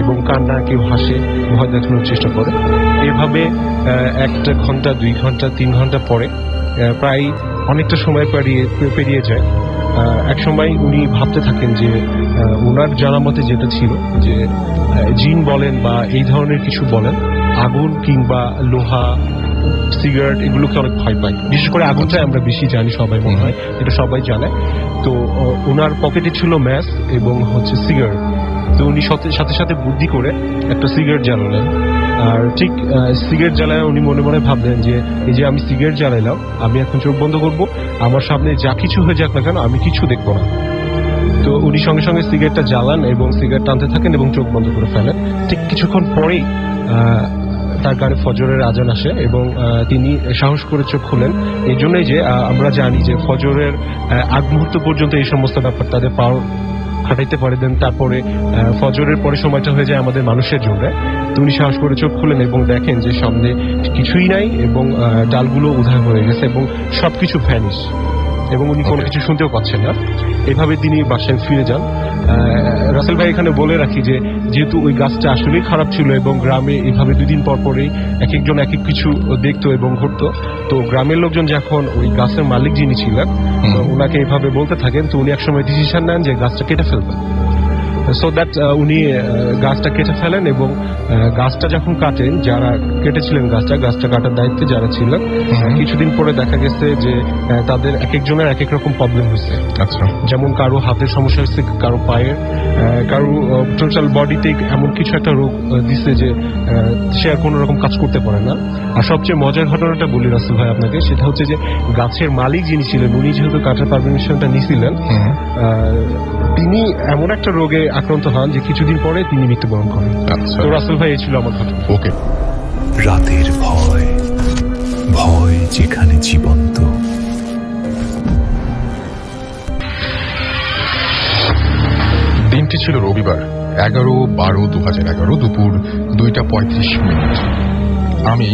এবং কান্না, কেউ হাসে, ভয় দেখানোর চেষ্টা করে। এভাবে 1 ঘন্টা, 2 ঘন্টা, 3 ঘন্টা পরে প্রায় অনেকটা সময় পেরিয়ে যায়। এক সময় উনি ভাবতে থাকেন যে ওনার জানা মতে যেটা ছিল যে জিন বলেন বা এই ধরনের কিছু বলেন, আগুন কিংবা লোহা, সিগারেট এগুলোকে অনেক ভয় পায়। বিশেষ করে আগুনটাই আমরা বেশি জানি, সবাই মনে হয় এটা সবাই জানে। তো ওনার পকেটে ছিল ম্যাচ এবং সিগারেট। তো উনি সাথে সাথে বুদ্ধি করে একটা সিগারেট জ্বালালেন। আর ঠিক সিগারেট জ্বালায় উনি মনে মনে ভাবলেন যে এই যে আমি সিগারেট জ্বালাইলাম, আমি এখন চোখ বন্ধ করব, আমার সামনে যা কিছু হয়ে যাক না কেন আমি কিছু দেখবো না। তো উনি সঙ্গে সঙ্গে সিগারেটটা জ্বালান এবং সিগারেট টানতে থাকেন এবং চোখ বন্ধ করে ফেলেন। ঠিক কিছুক্ষণ পরেই তার কানে ফজরের আজান আসে এবং তিনি সাহস করে চোখ খুলেন। এই জন্যই যে আমরা জানি যে ফজরের আগ মুহূর্ত পর্যন্ত এই সমস্ত ব্যাপার তাদের পাওয়ার খাটাইতে পারে, দেন তারপরে ফজরের পরে সময়টা হয়ে যায় আমাদের মানুষের জন্য। তো উনি সাহস করে চোখ খুলেন এবং দেখেন যে সামনে কিছুই নাই এবং ডালগুলো উধার হয়ে গেছে এবং সবকিছু ভ্যানিশ, এবং উনি কোনো কিছু শুনতেও পাচ্ছেন না। এভাবে তিনি বাসায় ফিরে যান। রাসেল ভাই এখানে বলে রাখি যে যেহেতু ওই গাছটা আসলেই খারাপ ছিল এবং গ্রামে এইভাবে 2 দিন পর পরেই এক একজন এক এক কিছু দেখতো এবং ঘটতো, তো গ্রামের লোকজন যখন ওই গাছের মালিক যিনি ছিলেন ওনাকে এইভাবে বলতে থাকেন, তো উনি একসময় ডিসিশন নেন যে গাছটা কেটে ফেলবেন। সো দ্যাট উনি গাছটা কেটে ফেলেন এবং গাছটা যখন কাটেন, যারা কেটেছিলেন গাছটা কাটার দায়িত্বে যারা ছিলেন, কিছুদিন পরে দেখা গেছে যে তাদের এক একজনের এক এক রকম প্রবলেম হয়েছে। আচ্ছা, যেমন কারো হাতের সমস্যা হয়েছে, কারো পায়ের, কারো টোটাল বডিতে এমন কিছু একটা রোগ দিছে যে সে আর কোনো রকম কাজ করতে পারে না। আর সবচেয়ে মজার ঘটনাটা বলি রাসেল ভাই আপনাকে, সেটা হচ্ছে যে গাছের মালিক যিনি ছিলেন উনি যেহেতু কাটার পারমিশনটা নিয়েছিলেন, তিনি এমন একটা রোগে আক্রান্ত হন যে কিছুদিন পরে তিনি মৃত্যুবরণ করেন। তো রাসেল ভাই এই ছিল আমার ঘটনা। ওকে। রাতের ভয়, ভয় যেখানে জীবন্ত। দিনটি ছিল রবিবার, 11/12/2011 দুপুর 2:35। আমি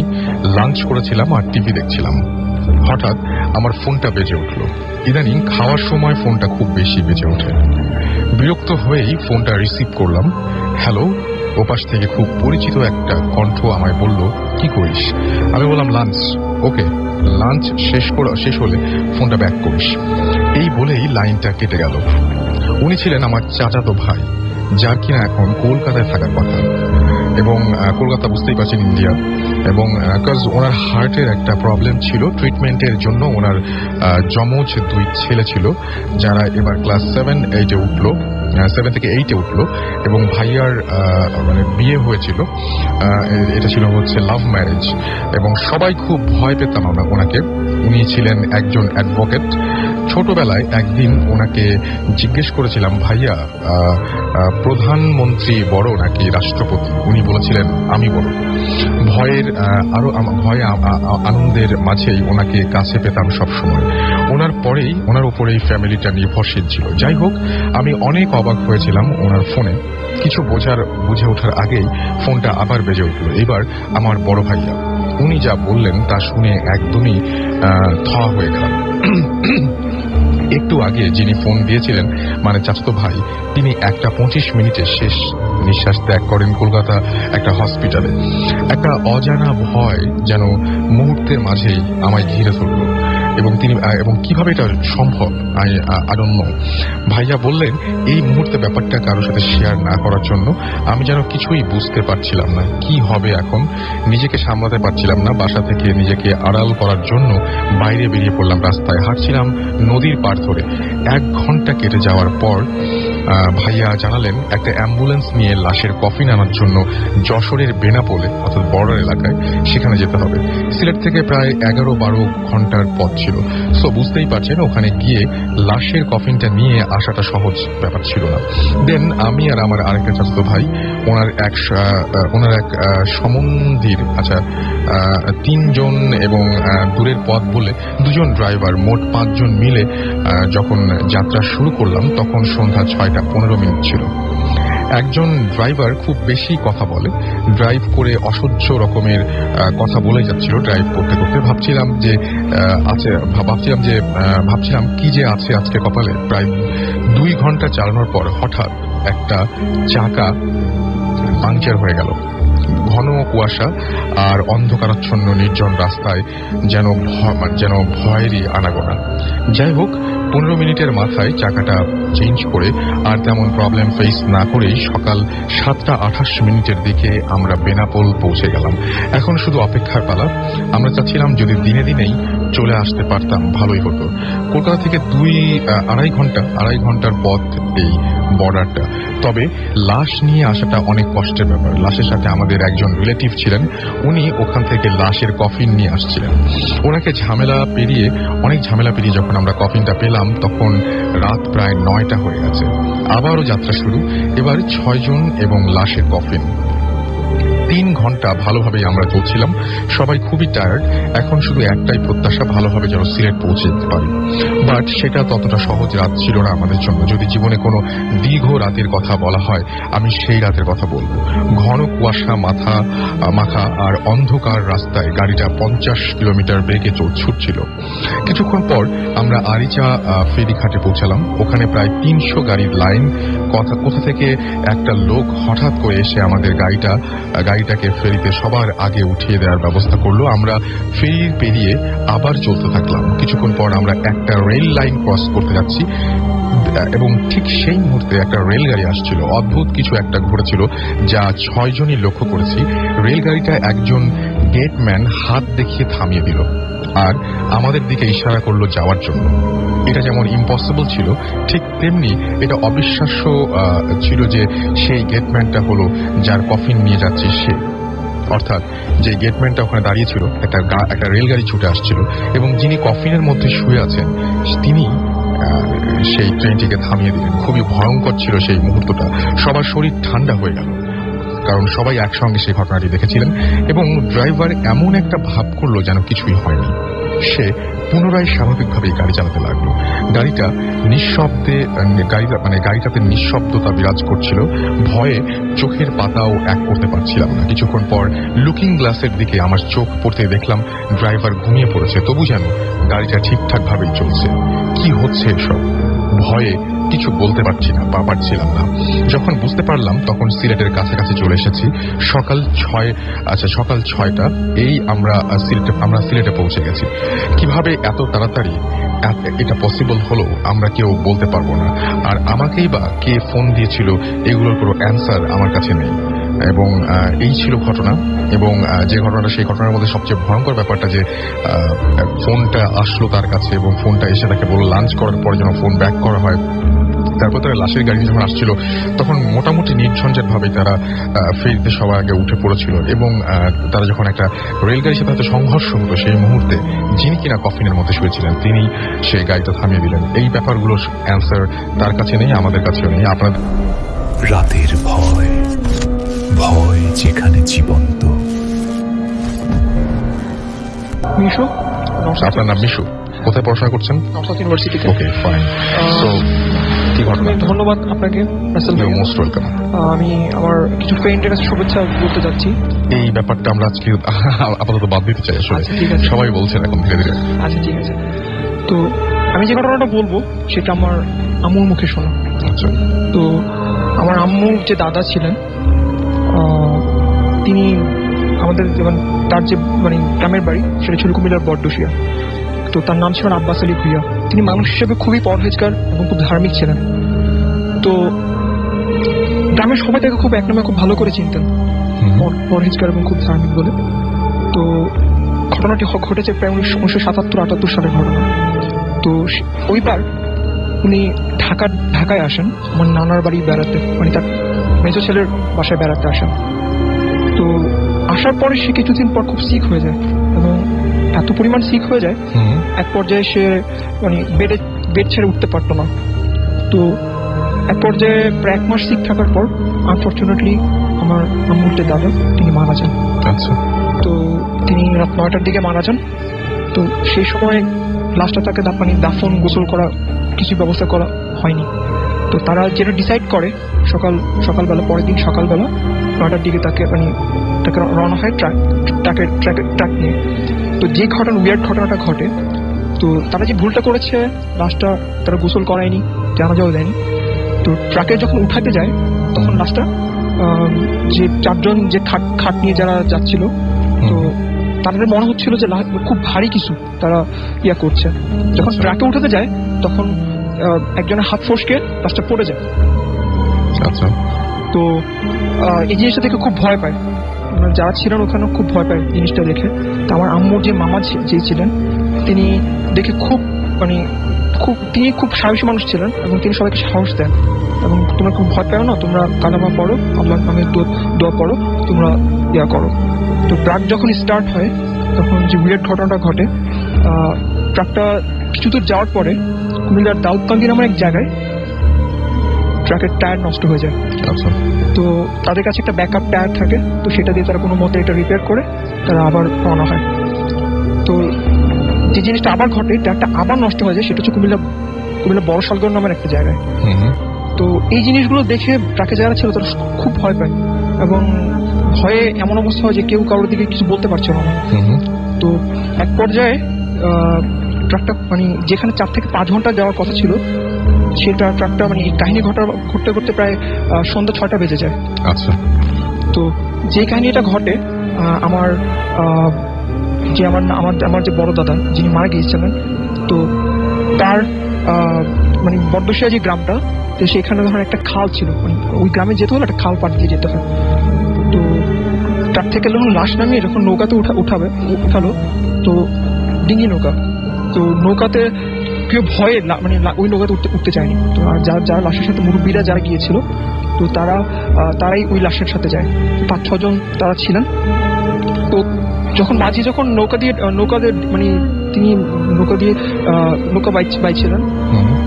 লাঞ্চ করেছিলাম আর টিভি দেখছিলাম। হঠাৎ আমার ফোনটা বেজে উঠল। ইদানিং খাওয়ার সময় ফোনটা খুব বেশি বেজে ওঠে। বিরক্ত হয়েই ফোনটা রিসিভ করলাম। হ্যালো। ওপাশ থেকে খুব পরিচিত একটা কণ্ঠ আমায় বলল, কি করিস? আমি বললাম লাঞ্চ। ওকে, লাঞ্চ শেষ হলে ফোনটা ব্যাক করিস। এই বলেই লাইনটা কেটে গেল। উনি ছিলেন আমার চাচাতো ভাই, যার কিনা এখন কলকাতায় থাকার কথা, এবং কলকাতা বুঝতেই পারছেন ইন্ডিয়া, এবং ওনার হার্টের একটা প্রবলেম ছিল। ট্রিটমেন্টের জন্য ওনার যমজ 2 ছেলে ছিল, যারা এবার ক্লাস 7-8-এ উঠলো, 7 থেকে 8-এ উঠলো, এবং ভাইয়ার মানে বিয়ে হয়েছিল। এটা ছিল লাভ ম্যারেজ, এবং সবাই খুব ভয় পেতাম ওনাকে। উনি ছিলেন একজন অ্যাডভোকেট। ছোটবেলায় একদিন ওনাকে জিজ্ঞেস করেছিলাম, ভাইয়া প্রধানমন্ত্রী বড় নাকি রাষ্ট্রপতি? উনি বলেছিলেন আমি বড়। ভয় আনন্দের মাঝেই ওনাকে কাছে পেতাম সবসময়। ওনার উপরেই ফ্যামিলিটা নির্ভরশীল ছিল। যাই হোক, আমি অনেক অবাক হয়েছিলাম ওনার ফোনে। কিছু বুঝে ওঠার আগেই ফোনটা আবার বেজে উঠল। এবার আমার বড় ভাইয়া। উনি যা বললেন তা শুনে একদমই থ হয়ে গেলাম। একটু আগে যিনি ফোন দিয়েছিলেন, মানে চাচাতো ভাই, তিনি 1:25 শেষ নিঃশ্বাস ত্যাগ করেন কলকাতা একটা হসপিটালে। একটা অজানা ভয় যেন মুহূর্তের মাঝেই আমায় ঘিরে ধরল, এবং কিভাবে এটা সম্ভব আই ডোন্ট নো। ভাইয়া বললেন এই মুহূর্তে ব্যাপারটা কারোর সাথে শেয়ার না করার জন্য। আমি যেন কিছুই বুঝতে পারছিলাম না, কি হবে এখন। নিজেকে সামলাতে পারছিলাম না। বাসা থেকে নিজেকে আড়াল করার জন্য বাইরে বেরিয়ে পড়লাম। রাস্তায় হাঁটছিলাম নদীর পার ধরে। 1 ঘন্টা কেটে যাওয়ার পর ভাইয়া জানালেন একটা অ্যাম্বুলেন্স নিয়ে লাশের কফিন আনার জন্য যশোরের বেনাপোলে, অর্থাৎ বর্ডার এলাকায়, সেখানে যেতে হবে। সিলেট থেকে প্রায় 11-12 ঘন্টার পথ ছিল। সো বুঝতেই পারছেন, ওখানে গিয়ে লাশের কফিনটা নিয়ে আসাটা সহজ ব্যাপার ছিল না। দেন আমি আর আমার আরেকটা চাচাতো ভাই, ওনার এক সম্বন্ধীর 3 জন, এবং দূরের পথ বলে 2 জন ড্রাইভার, মোট 5 জন মিলে যখন যাত্রা শুরু করলাম তখন সন্ধ্যা 6:15 ছিল। একজন ড্রাইভার খুব বেশি কথা বলে, ড্রাইভ করে অসহ্য রকমের কথা বলে যাচ্ছিল। ড্রাইভ করতে করতে ভাবছিলাম কি যে আছে আজকে কপালে। প্রায় 2 ঘন্টা চালানোর পর হঠাৎ একটা চাকা পাংচার হয়ে গেল। ঘন কুয়াশা আর অন্ধকারাচ্ছন্ন নির্জন রাস্তায় যেন ভয়েরই আনাগোনা। যাই হোক, 15 মিনিটের মাথায় চাকাটা চেঞ্জ করে আর তেমন প্রবলেম ফেস না করেই সকাল 7:28 দিকে আমরা বেনাপোল পৌঁছে গেলাম। এখন শুধু অপেক্ষার পালা। আমরা চাচ্ছিলাম যদি দিনে দিনেই চলে আসতে পারতাম ভালোই হতো। কলকাতা থেকে 2-2.5 ঘন্টার পথ এই বর্ডারটা। তবে লাশ নিয়ে আসাটা অনেক কষ্টের ব্যাপার। লাশের সাথে আমাদের একজন রিলেটিভ ছিলেন, উনি ওখান থেকে লাশের কফিন নিয়ে আসছিলেন। ওনাকে অনেক ঝামেলা পেরিয়ে যখন আমরা কফিনটা পেলাম তখন রাত প্রায় 9টা হয়ে গেছে। আবারও যাত্রা শুরু, এবার 6 জন এবং লাশের কফিন। 3 ঘন্টা ভালোভাবেই আমরা চলছিলাম, সবাই খুবই টায়ার্ড। এখন শুধু একটাই প্রত্যাশা, ভালোভাবে যেন সিলেট পৌঁছে যেতে পারি। বাট সেটা ততটা সহজ রাত ছিল না আমাদের জন্য। যদি জীবনে কোনো দীর্ঘ রাতের কথা বলা হয়, আমি সেই রাতের কথা বলবো। ঘন কুয়াশা মাখা আর অন্ধকার রাস্তায় গাড়িটা 50 কিলোমিটার বেগে ছুটছিল। কিছুক্ষণ পর আমরা আরিচা ফেরিঘাটে পৌঁছালাম। ওখানে প্রায় 300 গাড়ির লাইন। কোথা থেকে একটা লোক হঠাৎ করে এসে আমাদের গাড়িটাকে ফেরিতে সবার আগে উঠিয়ে দেওয়ার ব্যবস্থা করলো। আমরা ফেরি পেরিয়ে আবার চলতে থাকলাম। কিছুক্ষণ পর আমরা একটা রেল লাইন ক্রস করতে যাচ্ছি এবং ঠিক সেই মুহূর্তে একটা রেলগাড়ি আসছিল। অদ্ভুত কিছু একটা ঘটেছিল যা 6 জনই লক্ষ্য করেছি। রেলগাড়িটা একজন গেটম্যান হাত দেখিয়ে থামিয়ে দিল আর আমাদের দিকে ইশারা করলো যাওয়ার জন্য। এটা যেমন ইম্পসিবল ছিল, ঠিক তেমনি এটা অবিশ্বাস্য ছিল যে সেই গেটম্যানটা হলো যার কফিন নিয়ে যাচ্ছি সে। অর্থাৎ যে গেটম্যানটা ওখানে দাঁড়িয়েছিল, একটা রেলগাড়ি ছুটে আসছিল এবং যিনি কফিনের মধ্যে শুয়ে আছেন তিনি সেই ট্রেনটিকে থামিয়ে দিলেন। খুবই ভয়ঙ্কর ছিল সেই মুহূর্তটা। সবার শরীর ঠান্ডা হয়ে গেল, কারণ সবাই একসঙ্গে সেই ঘটনাটি দেখেছিলেন। এবং ড্রাইভার এমন একটা ভাব করলো যেন কিছুই হয়নি। সে পুনরায় স্বাভাবিকভাবেই গাড়ি চালাতে লাগলো। গাড়িটাতে নিঃশব্দতা বিরাজ করছিল। ভয়ে চোখের পাতাও এক করতে পারছিলাম না। কিছুক্ষণ পর লুকিং গ্লাসের দিকে আমার চোখ পড়তে দেখলাম ড্রাইভার ঘুমিয়ে পড়েছে, তবু যেন গাড়িটা ঠিকঠাক ভাবেই চলছে। কি হচ্ছে এসব? ভয়ে কিছু বলতে পারছিলাম না। যখন বুঝতে পারলাম তখন সিলেটের কাছাকাছি চলে এসেছি। সকাল 6টা এই আমরা সিলেটে পৌঁছে গেছি। কিভাবে এত তাড়াতাড়ি এটা পসিবল হলো আমরা কেউ বলতে পারবো না। আর আমাকেই বা কে ফোন দিয়েছিল এগুলোর কোনো অ্যান্সার আমার কাছে নেই। এবং এই ছিল ঘটনা। এবং যে ঘটনাটা, সেই ঘটনার মধ্যে সবচেয়ে ভয়ঙ্কর ব্যাপারটা যে ফোনটা আসলো তার কাছে এবং ফোনটা এসে তাকে বলল লাঞ্চ করার পরে যেন ফোন ব্যাক করা হয়। তারপর তারা লাশের গাড়ি যখন আসছিল তখন মোটামুটি নির্ঝঞ্ঝাট ভাবে তারা ফেরিতে সবার আগে উঠে পড়েছিল। এবং তারা যখন একটা রেলগাড়ির সাথে হয়তো সংঘর্ষ হতো সেই মুহূর্তে যিনি কিনা কফিনের মধ্যে শুয়েছিলেন তিনি সেই গাড়িটা থামিয়ে দিলেন। এই ব্যাপারগুলোর অ্যান্সার তার কাছে নেই, আমাদের কাছেও নেই। আপনার রাতের ভয়, ভয় যেখানে জীবন্ত। মিশু, আপনার নাম মিশু, কোথায় পড়াশোনা করছেন? নর্থ ইউনিভার্সিটিতে। ওকে, ফাইন। সো কি ঘটনা? ধন্যবাদ আপনাকে, রাসেল ভাই। Most welcome. আমি আমার কিছু ফ্রেন্ডের কাছে শুভেচ্ছা বলতে যাচ্ছি। এই ব্যাপারটা আমরা আজকে আপাতত বাদ দিতে চাই আসলে। ঠিক আছে, সবাই বলছেন এখন ধীরে ধীরে। আচ্ছা ঠিক আছে। তো আমি যে ঘটনাটা বলবো সেটা আমার আম্মুর মুখে শোনা। আচ্ছা। তো আমার আম্মুর যে দাদা ছিলেন তিনি আমাদের যেমন তার যে গ্রামের বাড়ি সেটা ছিল কুমিল্লার বড়ডুশিয়া। তো তার নাম ছিল আব্বাস আলী ভুইয়া। তিনি মানুষ হিসেবে খুবই পরহেজগার এবং খুব ধার্মিক ছিলেন। তো গ্রামের সবাই তাকে খুব এক নামে খুব ভালো করে চিনতেন, পরহেজগার এবং খুব ধার্মিক বলে। তো ঘটনাটি ঘটেছে প্রায় 1977-78 সালের ঘটনা। তো ওইবার উনি ঢাকায় আসেন আমার নানার বাড়ি বেড়াতে, তার মেজো ছেলের বাসায় বেড়াতে আসেন। তো আসার পরে সে কিছুদিন পর খুব সিক হয়ে যায় এবং এত পরিমাণ সিক হয়ে যায় এক পর্যায়ে সে বেড ছেড়ে উঠতে পারতো না। তো এক পর্যায়ে প্রায় 1 মাস সিক থাকার পর আনফর্চুনেটলি আমার আম্মুর যে দাদা তিনি মারা যান। আচ্ছা। তো তিনি রাত 9টার দিকে মারা যান। তো সেই সময় লাস্টটা তাকে দাফন গোসল করা কিছু ব্যবস্থা করা হয়নি। তো তারা যেটা ডিসাইড করে সকালবেলা পরের দিন সকালবেলা 9টার দিকে তাকে রওনা হয় ট্রাক নিয়ে। তো যে উইয়ার্ড ঘটনাটা ঘটে, তো তারা যে ভুলটা করেছে লাশটা তারা গোসল করায়নি, জানাজাও দেয়নি। তো ট্রাকে যখন উঠাতে যায় তখন লাশটা যে 4 জন যে খাট নিয়ে যারা যাচ্ছিল, তো তাদের মনে হচ্ছিল যে খুব ভারী কিছু তারা ইয়া করছে। যখন ট্রাকে উঠাতে যায় তখন একজনের হাত ফসকে লাশটা পড়ে যায়। আচ্ছা, তো এই জিনিসটা দেখে খুব ভয় পায়, যারা ছিলেন ওখানে খুব ভয় পায় জিনিসটা দেখে। তো আমার আম্মুর যে মামা যে ছিলেন তিনি দেখে তিনি খুব সাহসী মানুষ ছিলেন এবং তিনি সবাইকে সাহস দেন এবং তোমরা খুব ভয় পাও না, তোমরা কালামা পড়ো, আল্লাহর নামে দোয়া পড়ো, তোমরা ইয়া করো। তো ট্রাক যখন স্টার্ট হয় তখন যে উইয়ার্ড ঘটনাটা ঘটে, ট্রাকটা কিছু দূর যাওয়ার পরে কুমিল্লার দাউদকান্দি নামের এক জায়গায় ট্রাকের টায়ার নষ্ট হয়ে যায়। আচ্ছা, তো তাদের কাছে একটা ব্যাকআপ টায়ার থাকে, তো সেটা দিয়ে তারা কোনো মতে এটা রিপেয়ার করে তারা আবার রওনা হয়। তো যে জিনিসটা আবার ঘটে, টায়ারটা আবার নষ্ট হয়ে যায়, সেটা হচ্ছে কুমিল্লা বড় শালগড় নামের একটা জায়গায়। তো এই জিনিসগুলো দেখে ট্রাকে যারা ছিল তারা খুব ভয় পায় এবং ভয়ে এমন অবস্থা হয় যে কেউ কারোর দিকে কিছু বলতে পারছে না। তো এক পর্যায়ে ট্রাকটা যেখানে 4 থেকে 5 ঘন্টা যাওয়ার কথা ছিল সেটা ট্রাকটা এই কাহিনী ঘটতে ঘটতে প্রায় সন্ধ্যা 6টা বেজে যায়। আচ্ছা, তো যে কাহিনীটা ঘটে, আমার যে বড় দাদা যিনি মারা গিয়েছিলেন, তো তার বরদশিয়া যে গ্রামটা, তো সেখানে ধরেন একটা খাল ছিল, ওই গ্রামে যেতে হলে একটা খাল পাড় দিয়ে যেতে হয়। তো তার থেকে যখন লাশ নামিয়ে যখন নৌকাতে উঠালো, তো ডিঙি নৌকা, তো নৌকাতে কেউ ভয়ে ওই নৌকাতে উঠতে চায়নি। তো আর যারা লাশের সাথে মুরব্বীরা যারা গিয়েছিল, তো তারাই ওই লাশের সাথে যায়। 5-6 জন তারা ছিলেন। তো যখন মাঝি যখন নৌকা দিয়ে তিনি নৌকা বাইছিলেন,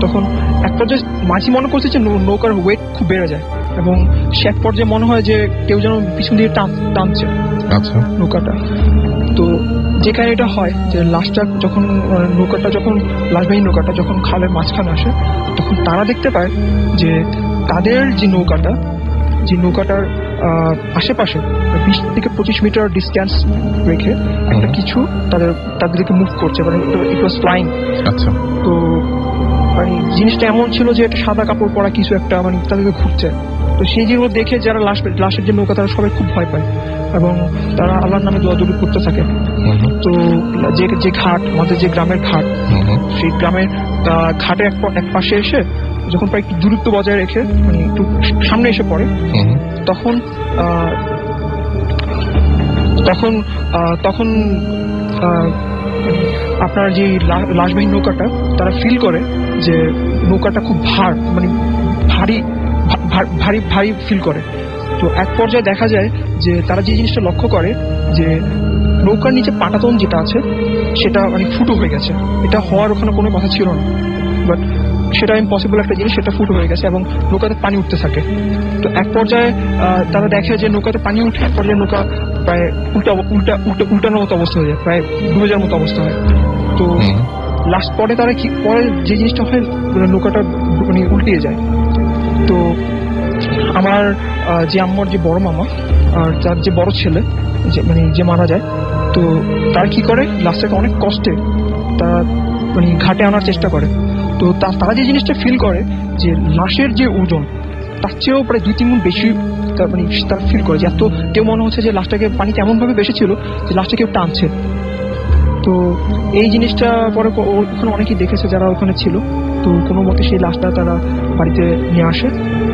তখন এক পর্যায়ে মাঝি মনে করছে যে নৌকার ওয়েট খুব বেড়ে যায় এবং সে এক পর্যায়ে মনে হয় যে কেউ যেন পিছন দিয়ে টানছে নৌকাটা। তো যেখানে এটা হয় যে লাশটা যখন লাশবাহী নৌকাটা যখন খালের মাঝখানে আসে, তখন তারা দেখতে পায় যে তাদের যে নৌকাটার আশেপাশে 20 থেকে 25 মিটার ডিস্টেন্স রেখে একটা কিছু তাদেরকে মুভ করছে, ইট ওয়াজ ফ্লাইং। আচ্ছা, তো জিনিসটা এমন ছিল যে একটা সাদা কাপড় পরা কিছু একটা তাদেরকে ঘুরছে। তো সেই জিনিসগুলো দেখে যারা লাশের যে নৌকা তারা সবাই খুব ভয় পায় এবং তারা আল্লাহর নামে দোয়াদুরি করতে থাকে। তো যে ঘাট, আমাদের যে গ্রামের ঘাট, সেই গ্রামের ঘাটে এক পাশে এসে যখন প্রায় একটু দূরত্ব বজায় রেখে একটু সামনে এসে পড়ে, তখন আপনার যে লাশবাহী নৌকাটা তারা ফিল করে যে নৌকাটা খুব ভারী ফিল করে। তো এক পর্যায়ে দেখা যায় যে তারা যে জিনিসটা লক্ষ্য করে যে নৌকার নিচে পাটাতন যেটা আছে সেটা ফুটো হয়ে গেছে। এটা হওয়ার ওখানে কোনো কথা ছিল না, বাট সেটা ইম্পসিবল একটা জিনিস, সেটা ফুটো হয়ে গেছে এবং নৌকাতে পানি উঠতে থাকে। তো এক পর্যায়ে তারা দেখে যে নৌকাতে পানি উঠে এক পর্যায়ে নৌকা প্রায় উল্টানোর মতো অবস্থা হয়ে যায়, প্রায় ডুবে যাওয়ার মতো অবস্থা হয়। তো লাস্ট পরে তারা পরে যে জিনিসটা হয় নৌকাটা উল্টিয়ে যায়। তো আমার যে আম্মার যে বড় মামা আর তার যে বড় ছেলে যে মারা যায়, তো তারা কি করে লাশটাকে অনেক কষ্টে তারা ঘাটে আনার চেষ্টা করে। তো তারা যে জিনিসটা ফিল করে যে লাশের যে ওজন তার চেয়েও প্রায় 2-3 গুণ বেশি তারা ফিল করে, যে এত কেউ মনে হচ্ছে যে লাশটাকে পানিতে এমনভাবে বেশি ছিল যে লাশটা কেউ টানছে। তো এই জিনিসটা পরে ওখানে অনেকেই দেখেছে যারা ওখানে ছিল। তো কোনো মতে সেই লাশটা তারা বাড়িতে নিয়ে আসে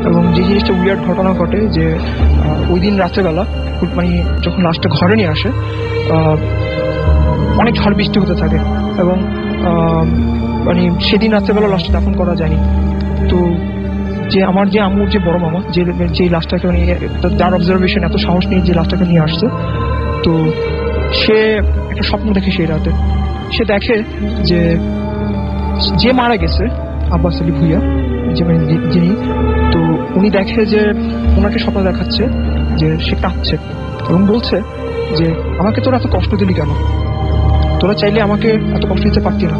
এবং যে জিনিসটা উইয়ার্ড ঘটনা ঘটে যে ওই দিন রাত্রেবেলা যখন লাশটা ঘরে নিয়ে আসে অনেক ঝড় বৃষ্টি হতে থাকে এবং সেদিন রাত্রেবেলা লাশটা দাফন করা যায়নি। তো আমার যে আম্মুর যে বড় মামা যে লাশটাকে যার অবজারভেশন এত সাহস নিয়ে যে লাশটাকে নিয়ে আসছে, তো সে একটা স্বপ্ন দেখে সেই রাতে। সে দেখে যে মারা গেছে আব্বাস আলী ভুইয়া যিনি, তো উনি দেখে যে ওনাকে স্বপ্ন দেখাচ্ছে যে সে কাঁদছে এবং বলছে যে আমাকে তোরা এত কষ্ট দিলি কেন, তোরা চাইলে আমাকে এত কষ্ট দিতে পারতি না,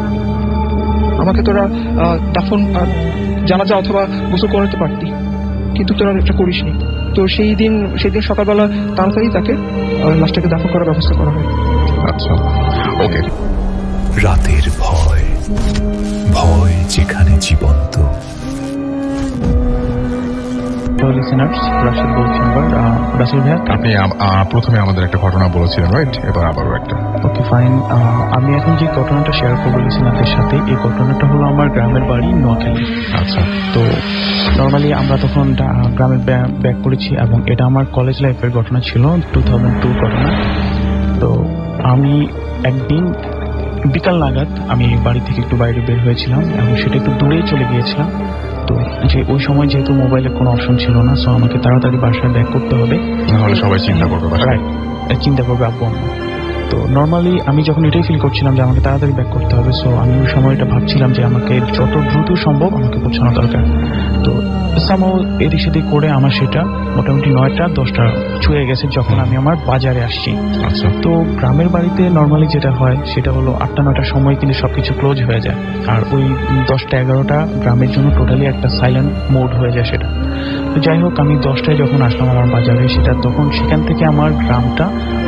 আমাকে তোরা দাফন জানাজা অথবা গোসল করতে পারতি, কিন্তু তোরা এটা করিসনি। তো সেই দিন সকালবেলা তাড়াতাড়ি তাকে লাশটাকে দাফন করার ব্যবস্থা করা হয়। আচ্ছা, ওকে। রাতের ভয়, ভয় যেখানে জীবন্ত। হ্যালো লিসেনার্স, রাশিদ বলছি আবার। রাসেল ভাইয়া, আপনি প্রথমে আমাদের একটা ঘটনা বলেছিলেন, রাইট? এবার আবারও একটা। Okay fine. আমি এখন যে ঘটনাটা শেয়ার করবো লিসেনারদের সাথে, এই ঘটনাটা হলো আমার গ্রামের বাড়ি নোয়াখালী। আচ্ছা। তো নর্মালি আমরা তখন গ্রামে ব্যাক করেছি এবং এটা আমার কলেজ লাইফের ঘটনা ছিল, 2002 ঘটনা। তো আমি একদিন বিকাল নাগাদ আমি বাড়ি থেকে একটু বাইরে বের হয়েছিলাম এবং সেটা একটু দূরেই চলে গিয়েছিলাম। তো যে ওই সময় যেহেতু মোবাইলের কোনো অপশন ছিল না, সো আমাকে তাড়াতাড়ি বাসায় ব্যাক করতে হবে, নাহলে সবাই চিন্তা করবে। রাইট, চিন্তা করবে আব্বু আম্মু। তো নর্মালি আমি যখন এটাই ফিল করছিলাম যে আমাকে তাড়াতাড়ি ব্যাক করতে হবে, সো আমি ওই সময়টা ভাবছিলাম যে আমাকে যত দ্রুত সম্ভব আমাকে পৌঁছানো দরকার। তো সামহাও এদিক সেদিক করে আমার সেটা মোটামুটি 9টা-10টা ছুঁয়ে গেছে যখন আমি আমার বাজারে আসছি। আচ্ছা। তো গ্রামের বাড়িতে নর্মালি যেটা হয় সেটা হলো 8টা-9টার সময় কিন্তু সবকিছু ক্লোজ হয়ে যায়, আর ওই 10টা-11টা গ্রামের জন্য টোটালি একটা সাইলেন্ট মোড হয়ে যায় সেটা। তো যাই হোক, আমি 10টায় যখন আসলাম আমার বাজারে, সেটা তখন সেখান থেকে আমার গ্রামটা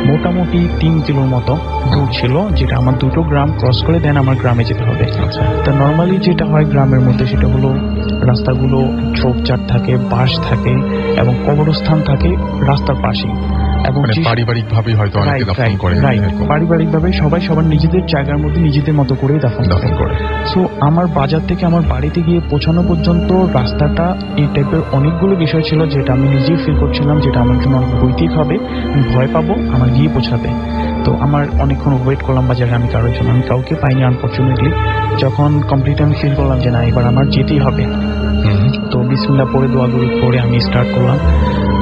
মোটামুটি 3 কিলোর মতো দূর ছিল, যেটা আমার 2টো গ্রাম ক্রস করে দেন আমার গ্রামে যেতে হবে। তা নর্মালি যেটা হয় গ্রামের মধ্যে সেটা হলো রাস্তাগুলো ঝোপঝাড় থাকে, বাঁশ থাকে এবং কবরস্থান থাকে রাস্তার পাশেই, এবং পারিবারিক ভাবে হয়তো অনেকে দাফন করে। পারিবারিক ভাবে সবাই সবার নিজেদের জায়গার মধ্যে নিজেদের মতো করে দাফন করে। সো আমার বাজার থেকে আমার বাড়িতে গিয়ে পৌঁছানো পর্যন্ত রাস্তাটা এই টাইপের অনেকগুলো বিষয় ছিল যেটা আমি নিজেই ফিল করছিলাম, যেটা আমার জন্য অনেক ভৈতিক হবে, আমি ভয় পাবো আমার গিয়ে পৌঁছাতে। তো আমার অনেকক্ষণ ওয়েট করলাম বাজারে, আমি কারোর জন্য আমি কাউকে পাইনি আনফরচুনেটলি। যখন কমপ্লিট আমি ফিল করলাম যে না এবার আমার যেতেই হবে, তো বিসমিল্লাহ পড়ে দোয়াদুরি করে আমি স্টার্ট করলাম।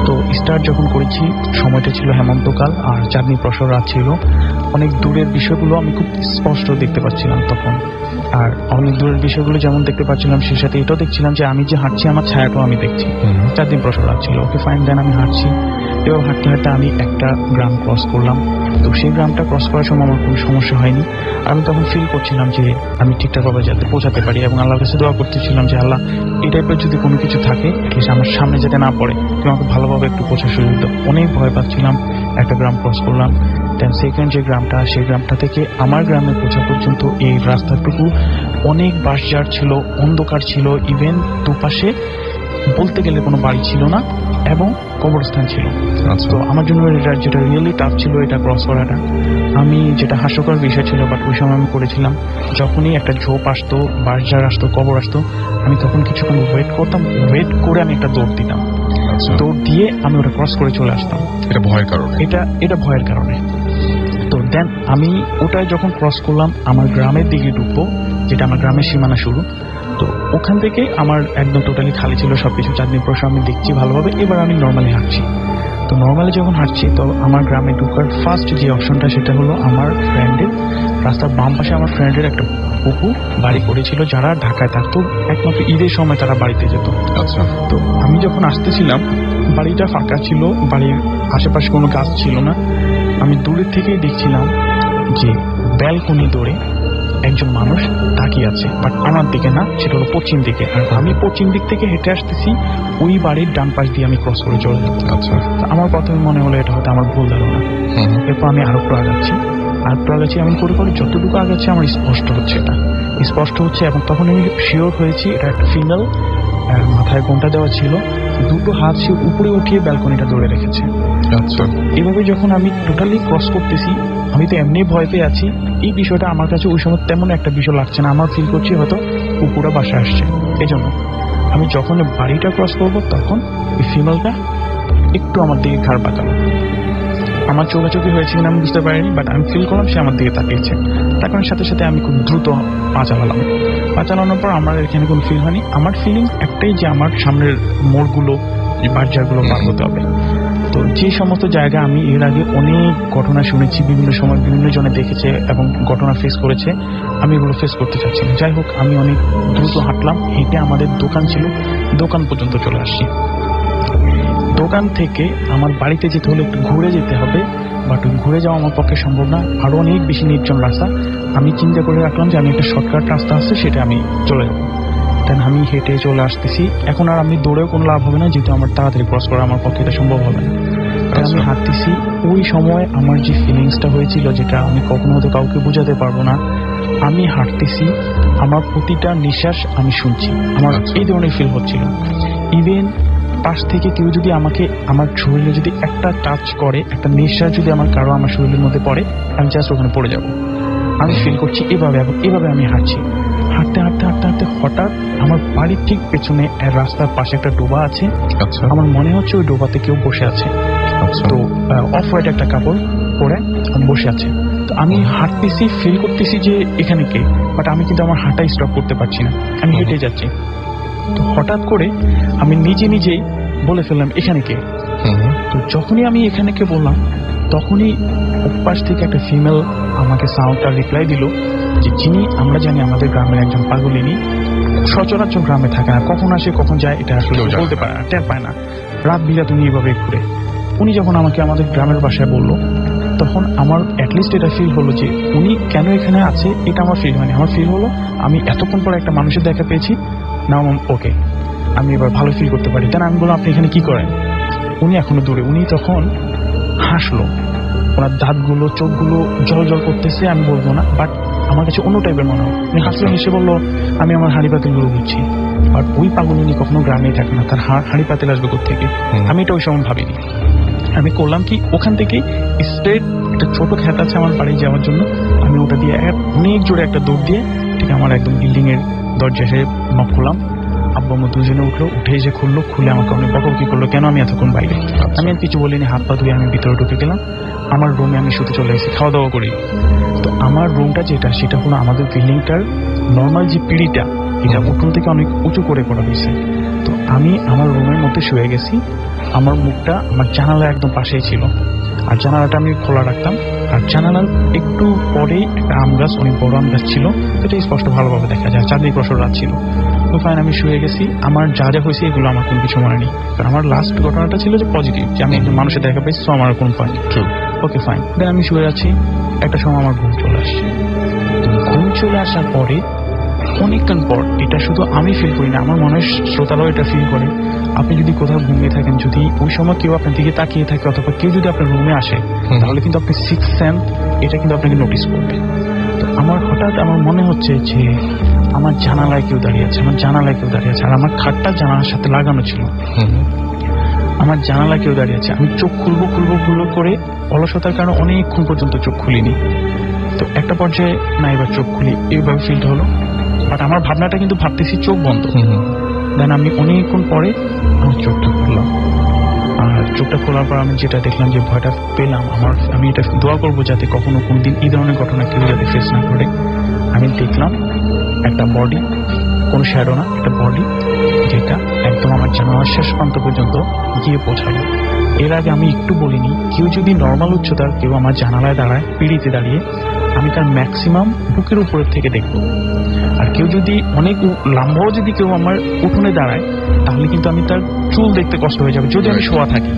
তো স্টার্ট যখন করেছি সময়টা ছিল হেমন্তকাল আর চাঁদনি প্রসর রাত ছিল। অনেক দূরের বিষয়গুলো আমি খুব স্পষ্ট দেখতে পাচ্ছিলাম তখন, আর অনেক দূরের বিষয়গুলো যেমন দেখতে পাচ্ছিলাম সেই সাথে এটাও দেখছিলাম যে আমি যে হাঁটছি আমার ছায়াটাও আমি দেখছি। চাঁদনি প্রসর রাত ছিল। ওকে ফাইন, দেন আমি হাঁটছি এবং হাঁটতে হাঁটতে আমি একটা গ্রাম ক্রস করলাম। তো সেই গ্রামটা ক্রস করার সময় আমার কোনো সমস্যা হয়নি। আমি তখন ফিল করছিলাম যে আমি ঠিকঠাকভাবে যাতে পৌঁছাতে পারি এবং আল্লাহর কাছে দোয়া করতেছিলাম যে আল্লাহ এই টাইপের যদি কোনো কিছু থাকে সে আমার সামনে যাতে না পড়ে, তুমি আমাকে ভালোভাবে একটু পৌঁছার সুযোগ দাও। অনেক ভয় পাচ্ছিলাম। একটা গ্রাম ক্রস করলাম, দেন সেকেন্ড যে গ্রামটা, সেই গ্রামটা থেকে আমার গ্রামে পৌঁছা পর্যন্ত এই রাস্তাটুকু অনেক বাঁশঝাড় ছিল, অন্ধকার ছিল, ইভেন দুপাশে বলতে গেলে কোনো বাড়ি ছিল না এবং কবরস্থান ছিল। তো আমার জন্য যেটা রিয়েলি টাফ ছিল এটা ক্রস করাটা, আমি যেটা হাস্যকর বিষয় ছিল বাট ওই সময় আমি করেছিলাম, যখনই একটা ঝোপ আসতো, বাঁশঝাড় আসতো, কবর আসতো, আমি তখন কিছুক্ষণ ওয়েট করতাম, ওয়েট করে আমি একটা দৌড় দিতাম। দৌড় দিয়ে আমি ওটা ক্রস করে চলে আসতাম। এটা ভয়ের কারণে? এটা ভয়ের কারণে। তো দেন আমি ওটাই যখন ক্রস করলাম আমার গ্রামের দিকে ঢুকবো, যেটা আমার গ্রামের সীমানা শুরু, তো ওখান থেকে আমার একদম টোটালি খালি ছিল সবকিছু, চাঁদনি প্রসর আমি দেখছি ভালোভাবে। এবার আমি নর্মালি হাঁটছি। তো নর্মালি যখন হাঁটছি তো আমার গ্রামে ঢুকার ফার্স্ট যে অপশনটা সেটা হলো আমার ফ্রেন্ডের রাস্তার বাম পাশে আমার ফ্রেন্ডের একটা পুকুর বাড়ি করেছিল, যারা ঢাকায় থাকতো, একমাত্র ঈদের সময় তারা বাড়িতে যেত। আচ্ছা। তো আমি যখন আসতেছিলাম বাড়িটা ফাঁকা ছিল, বাড়ির আশেপাশে কোনো গাছ ছিল না। আমি দূরের থেকেই দেখছিলাম যে ব্যালকনি দৌড়ে একজন মানুষ তাকিয়ে আছে, বাট আমার দিকে না, সেটা হলো পশ্চিম দিকে। আর আমি পশ্চিম দিক থেকে হেঁটে আসতেছি, ওই বাড়ির ডান পাশ দিয়ে আমি ক্রস করে চলে যাচ্ছি। আচ্ছা। আমার প্রথমে মনে হলো এটা হয়তো আমার ভুল ধারণা। এরপর আমি আরো একটু আগাচ্ছি, আমি করে যতটুকু আগাচ্ছি আমার স্পষ্ট হচ্ছে এবং তখন আমি শিওর হয়েছি এটা একটা ফিমেল, মাথায় ঘোমটা দেওয়া ছিল, দুটো হাত সে উপরে উঠিয়ে ব্যালকনিটা ধরে রেখেছে। আচ্ছা। এভাবে যখন আমি টোটালি ক্রস করতেছি, আমি তো এমনি ভয় পেয়ে আছি, এই বিষয়টা আমার কাছে ওই সময় তেমন একটা বিষয় লাগছে না, আমার ফিল করছি হয়তো কুকুরা বাসা আসছে। এই জন্য আমি যখন বাড়িটা ক্রস করবো তখন ওই ফিমেলটা একটু আমার দিকে ঘাড় পাকালো। আমার চোখাচোখি হয়েছে কিনা আমি বুঝতে পারিনি, বাট আমি ফিল করলাম সে আমার দিকে তাকিয়েছে। তাকানোর সাথে সাথে আমি খুব দ্রুত পা চালানোর পর আমার এখানে কোনো ফিল হয়নি। আমার ফিলিং একটাই যে আমার সামনের মোড়গুলো, বাজারগুলো পার হতে হবে। তো যে সমস্ত জায়গা আমি এর আগে অনেক ঘটনা শুনেছি, বিভিন্ন সময় বিভিন্ন জনে দেখেছে এবং ঘটনা ফেস করেছে, আমি এগুলো ফেস করতে চাচ্ছি না। যাই হোক, আমি অনেক দ্রুত হাঁটলাম, হেঁটে আমাদের দোকান ছিল, দোকান পর্যন্ত চলে আসছি। দোকান থেকে আমার বাড়িতে যেতে হলে একটু ঘুরে যেতে হবে, বাট ঘুরে যাওয়া আমার পক্ষে সম্ভব না, আরো অনেক বেশি নির্জন রাস্তা। আমি চিন্তা করে রাখলাম যে আমি একটা শর্টকাট রাস্তা আছে, সেটা আমি চলে যাবো। দেন আমি হেঁটে চলে আসতেছি। এখন আর আমি দৌড়েও কোনো লাভ হবে না, যেহেতু আমার তাড়াতাড়ি ক্রস করা আমার পক্ষে এটা সম্ভব হবে না। আমি হাঁটতেছি, ওই সময় আমার যে ফিলিংসটা হয়েছিল, যেটা আমি কখনো হয়তো কাউকে বোঝাতে পারবো না, আমি হাঁটতেছি, আমার প্রতিটা নিঃশ্বাস আমি শুনছি, আমার এই ধরনের ফিল হচ্ছিল। ইভেন পাশ থেকে কেউ যদি আমাকে আমার শরীরে যদি একটা টাচ করে, একটা নিঃশ্বাস যদি আমার শরীরের মধ্যে পড়ে, আমি জাস্ট ওখানে পড়ে যাব। আমি ফিল করছি এভাবে, এবং এভাবে আমি হাঁটছি। হাঁটতে হাঁটতে হাঁটতে হাঁটতে হঠাৎ আমার বাড়ির ঠিক পেছনে রাস্তার পাশে একটা ডোবা আছে। আচ্ছা, আমার মনে হচ্ছে ওই ডোবাতে কেউ বসে আছে। তো অফ হোয়াইট একটা কাপড় পরে বসে আছে। তো আমি হাঁটতেছি, ফিল করতেছি যে এখানে কে, বাট আমি কিন্তু আমার হাঁটাই স্টপ করতে পারছি না, আমি হেঁটে যাচ্ছি। তো হঠাৎ করে আমি নিজেই বলে ফেললাম এখানে কে। তো যখনই আমি এখানে কে বললাম, তখনই পাশ থেকে একটা ফিমেল আমাকে সাউন্ডটা রিপ্লাই দিল যে যিনি আমরা জানি আমাদের গ্রামের একজন পাগলিনী, সচরাচর গ্রামে থাকে না, কখন আসে কখন যায় এটা আসলে বলতে পারে না, টের পায় না, রাত বিরাত উনি এভাবে ঘুরে। উনি যখন আমাকে আমাদের গ্রামের বাসায় বললো, তখন আমার অ্যাটলিস্ট এটা ফিল হলো যে উনি কেন এখানে আছে, এটা আমার ফিল হয়নি। আমার ফিল হলো আমি এতক্ষণ পর একটা মানুষের দেখা পেয়েছি, না ওকে, আমি এবার ভালো ফিল করতে পারি। তাই আমি বললাম আপনি এখানে কি করেন? উনি এখনো দূরে। উনি তখন হাসলো, ওনার দাঁতগুলো চোখগুলো জল জল করতেছে, আমি বলবো না, বাট আমার কাছে অন্য টাইপের মনে হয়। উনি হাসলো, হেসে বললো আমি আমার হাঁড়ি পাতিলগুলো বুঝছি। বাট ওই পাগল উনি কখনো গ্রামেই থাকে না, তার হাঁড়ি পাতিল আসবে কোথেকে? আমি এটা ওই সময় ভাবিনি। আমি করলাম কি, ওখান থেকে স্ট্রেট একটা ছোট খ্যাত আছে আমার বাড়ি যাওয়ার জন্য, আমি ওটা দিয়ে অনেক জোরে একটা দৌড় দিয়ে ঠিক আমার একদম বিল্ডিং এর দরজা এসে নক করলাম। আব্বু আম্মু দুজনে উঠলো, উঠে এসে খুলে আমাকে অনেক বকাবকি করলো কেন আমি এতক্ষণ বাইরে। আমি আর কিছু বলিনি, হাত পা ধুয়ে আমি ভিতরে ঢুকে গেলাম। আমার রুমে আমি শুতে চলে এসেছি, খাওয়া দাওয়া করি। তো আমার রুমটা যেটা, সেটা হলো আমাদের বিল্ডিংটার নর্মাল যে পিঁড়িটা, এটা উঠোন থেকে অনেক উঁচু করে করা হয়েছে। তো আমি আমার রুমের মধ্যে শুয়ে গেছি, আমার মুখটা আমার জানালা একদম পাশেই ছিল, আর জানালাটা আমি খোলা রাখতাম। আর জানালার একটু পরেই একটা আম গাছ, অনেক বড় আম গাছ ছিল, সেটা স্পষ্ট ভালোভাবে দেখা যায়, চাঁদনি প্রসর রাত ছিল। তো ফাইন, আমি শুয়ে গেছি। আমার যা যা হয়েছে এগুলো আমার কোনো কিছু মনে নেই, কারণ আমার লাস্ট ঘটনাটা ছিল যে পজিটিভ, যে আমি একজন মানুষের দেখা পেয়েছি, তো আমার কোনো পয়েন্ট। ওকে ফাইন, দেন আমি শুয়ে আছি। একটা সময় আমার ঘুম চলে আসছে। ঘুম চলে আসার পরে অনেকক্ষণ পর, এটা শুধু আমি ফিল করি না, আমার মনে হয় শ্রোতারাও এটা ফিল করে, আপনি যদি কোথাও ঘুমিয়ে থাকেন, যদি ওই সময় কেউ আপনার দিকে তাকিয়ে থাকে, অথবা কেউ যদি আপনার রুমে আসে, তাহলে কিন্তু আপনি সিক্স সেন্স এটা কিন্তু আপনাকে নোটিস করবে। তো আমার হঠাৎ আমার মনে হচ্ছে যে আমার জানালায় কেউ দাঁড়িয়ে আছে, আর আমার খাটটা জানালার সাথে লাগানো ছিল। আমার জানালায় কেউ দাঁড়িয়ে আছে। আমি চোখ খুলবো করে অলসতার কারণে অনেকক্ষণ পর্যন্ত চোখ খুলিনি। তো একটা পর্যায়ে না এবার চোখ খুলি, এইভাবে ফিলটা হলো, বাট আমার ভাবনাটা কিন্তু ভাবতেছি চোখ বন্ধ। দেন আমি অনেকক্ষণ পরে আমার চোখটা খুললাম, আর চোখটা খোলার পর আমি যেটা দেখলাম, যে ভয়টা পেলাম, আমি এটা দোয়া করবো যাতে কখনো কোনদিন এই ধরনের ঘটনা কেউ যাতে ফেস না করে। আমি দেখলাম একটা বডি, কোনো শ্যাডো না, একটা বডি, যেটা একদম আমার জানালার শেষ প্রান্ত পর্যন্ত গিয়ে পৌঁছালো। এর আগে আমি একটু বলিনি, কেউ যদি নর্মাল উচ্চতার কেউ আমার জানালায় দাঁড়ায়, পিঁড়িতে দাঁড়িয়ে, আমি তার ম্যাক্সিমাম বুকের উপরের থেকে দেখবো। আর কেউ যদি অনেক লম্বাও যদি কেউ আমার উঠোনে দাঁড়ায়, তাহলে কিন্তু আমি তার চুল দেখতে কষ্ট হয়ে যাবে যদি আমি শোয়া থাকি।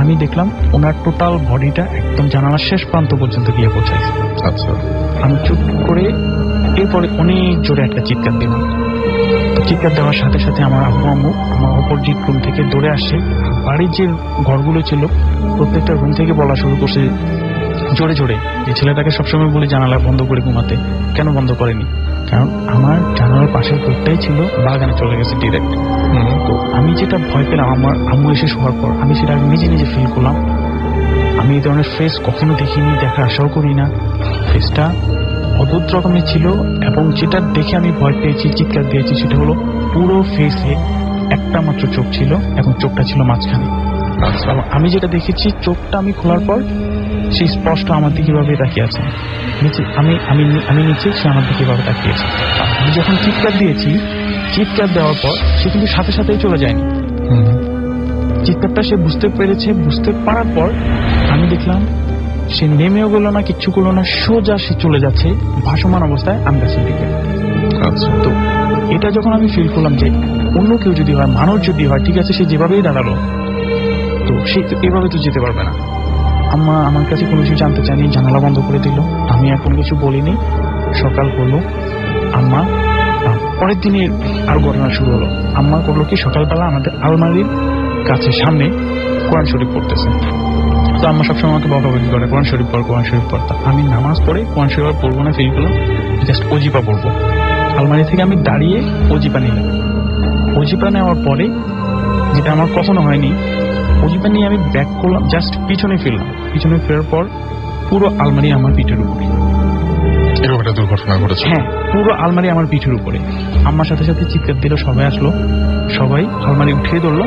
আমি দেখলাম ওনার টোটাল বডিটা একদম জানালার শেষ প্রান্ত পর্যন্ত গিয়ে পৌঁছাইছে। আচ্ছা, আমি চুপ করে এরপরে অনেক জোরে একটা চিৎকার দিলাম। চিৎকার দেওয়ার সাথে সাথে আমার আব্বু আম্মু আমার অপোজিট রুম থেকে দৌড়ে আসে। বাড়ির যে ঘরগুলো ছিল প্রত্যেকটা রুম থেকে বলা শুরু করছে জোরে জোরে, যে ছেলেটাকে সবসময় বলে জানালা বন্ধ করে ঘুমাতে, কেন বন্ধ করেনি? কারণ আমার জানালার পাশের ঘরটাই ছিল বাগানে চলে গেছে ডিরেক্ট। তো আমি যেটা ভয় পেলাম আমার আম্মু এসে শোয়ার পর, আমি সেটা নিজে ফিল করলাম। আমি এই ধরনের ফেস কখনো দেখিনি, দেখার আশাও করি না। ফেসটা অদ্ভুত রকমের ছিল, এবং যেটা দেখে আমি ভয় পেয়েছি, চিৎকার দিয়েছি, সেটা হলো পুরো ফেসে একটা মাত্র চোখ ছিল, এবং চোখটা ছিল মাঝখানে। আমি যেটা দেখেছি, চোখটা আমি খোলার পর সে স্পষ্ট আমার দিকে ভাবে তাকিয়ে আছে। নিচে আমি নিচে, সে আমার দিকে ভাবে তাকিয়েছে। আমি যখন চিৎকার দিয়েছি, চিৎকার দেওয়ার পর সে কিন্তু সাথে সাথেই চলে যায়নি। চিৎকারটা সে বুঝতে পেরেছে, বুঝতে পারার পর আমি দেখলাম সে নেমেও গেল না, কিচ্ছু করলো না, সোজা সে চলে যাচ্ছে ভাসমান অবস্থায় আম গাছের দিকে। তো এটা যখন আমি ফিল করলাম যে অন্য কেউ যদি হয়, মানুষ যদি হয়, ঠিক আছে, সে যেভাবেই দাঁড়ালো, তো সে এভাবে তো যেতে পারবে না। আম্মা আমার কাছে কোনো কিছু জানতে চায়নি, জানালা বন্ধ করে দিল। আমি এখন কিছু বলিনি। সকাল হলো, আম্মা পরের দিনে আর ঘটনা শুরু হলো। আম্মা করলো কি, সকালবেলা আমাদের আলমারির কাছে সামনে কোরআন শরীফ পড়তেছে। তো আম্মা সবসময় আমাকে বকাবকি করে, কোরআন শরীফ পড়। আমি নামাজ পড়ে কোরআন শরীফ পড়বো না, ফিল করলাম জাস্ট অজিপা পড়বো। আলমারি থেকে আমি দাঁড়িয়ে অজিপা নিলাম। অজিপা নেওয়ার পরে যেটা আমার কখনো হয়নি। ওইটা নিয়ে আমি ব্যাক করলাম, জাস্ট পিছনে ফিরলাম। পিছনে ফেরার পর পুরো আলমারি আমার পিঠের উপরে। এরকম একটা দুর্ঘটনা ঘটেছে? হ্যাঁ, পুরো আলমারি আমার পিঠের উপরে। আমার সাথে সাথে চিৎকার দিল, সবাই আসলো, সবাই আলমারি উঠিয়ে ধরলো।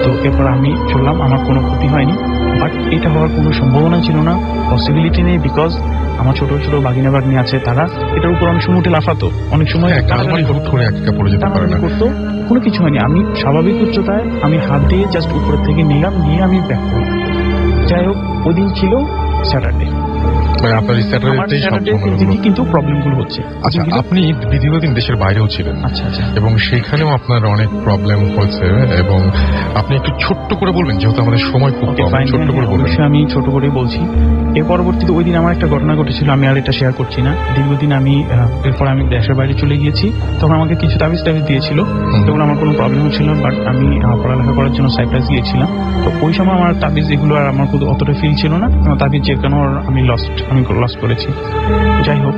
তো এরপর আমি চললাম, আমার কোনো ক্ষতি হয়নি। বাট এটা হওয়ার কোনো সম্ভাবনা ছিল না, পসিবিলিটি নেই, বিকজ আমার ছোট ছোট বাগিনা বাগনি আছে, তারা এটার উপর অনেক সময় উঠে লাফাতো, অনেক সময় করতো, কোনো কিছু হয়নি। আমি স্বাভাবিক উচ্চতায় আমি হাত দিয়ে জাস্ট উপরের থেকে নিলাম, নিয়ে আমি ব্যাক করলাম। যাই হোক, ওই দিন ছিল স্যাটারডে, কিন্তু প্রবলেমগুলো হচ্ছে। আচ্ছা, আপনি দীর্ঘদিন দেশের বাইরেও ছিলেন। আচ্ছা আচ্ছা। এবং সেখানেও আপনার অনেক প্রবলেম হয়েছে, এবং আপনি একটু ছোট্ট করে বলবেন, যেহেতু আমাদের সময় খুব কম, ছোট্ট করে বলবেন। আমি ছোট করে বলছি। এর পরবর্তীতে ওই দিন আমার একটা ঘটনা ঘটেছিল, আমি আর এটা শেয়ার করছি না। দীর্ঘদিন আমি এরপর আমি দেশের বাইরে চলে গিয়েছি, তখন আমাকে কিছু তাবিজ দিয়েছিল, তখন আমার কোনো প্রবলেম ছিল। বাট আমি পড়ালেখা করার জন্য সাইপ্রাস গিয়েছিলাম, তো ওই সময় আমার তাবিজ এগুলো আর আমার অতটা ফিল ছিল না। আমার তাবিজ যে কেন আমি লস করেছি। যাই হোক,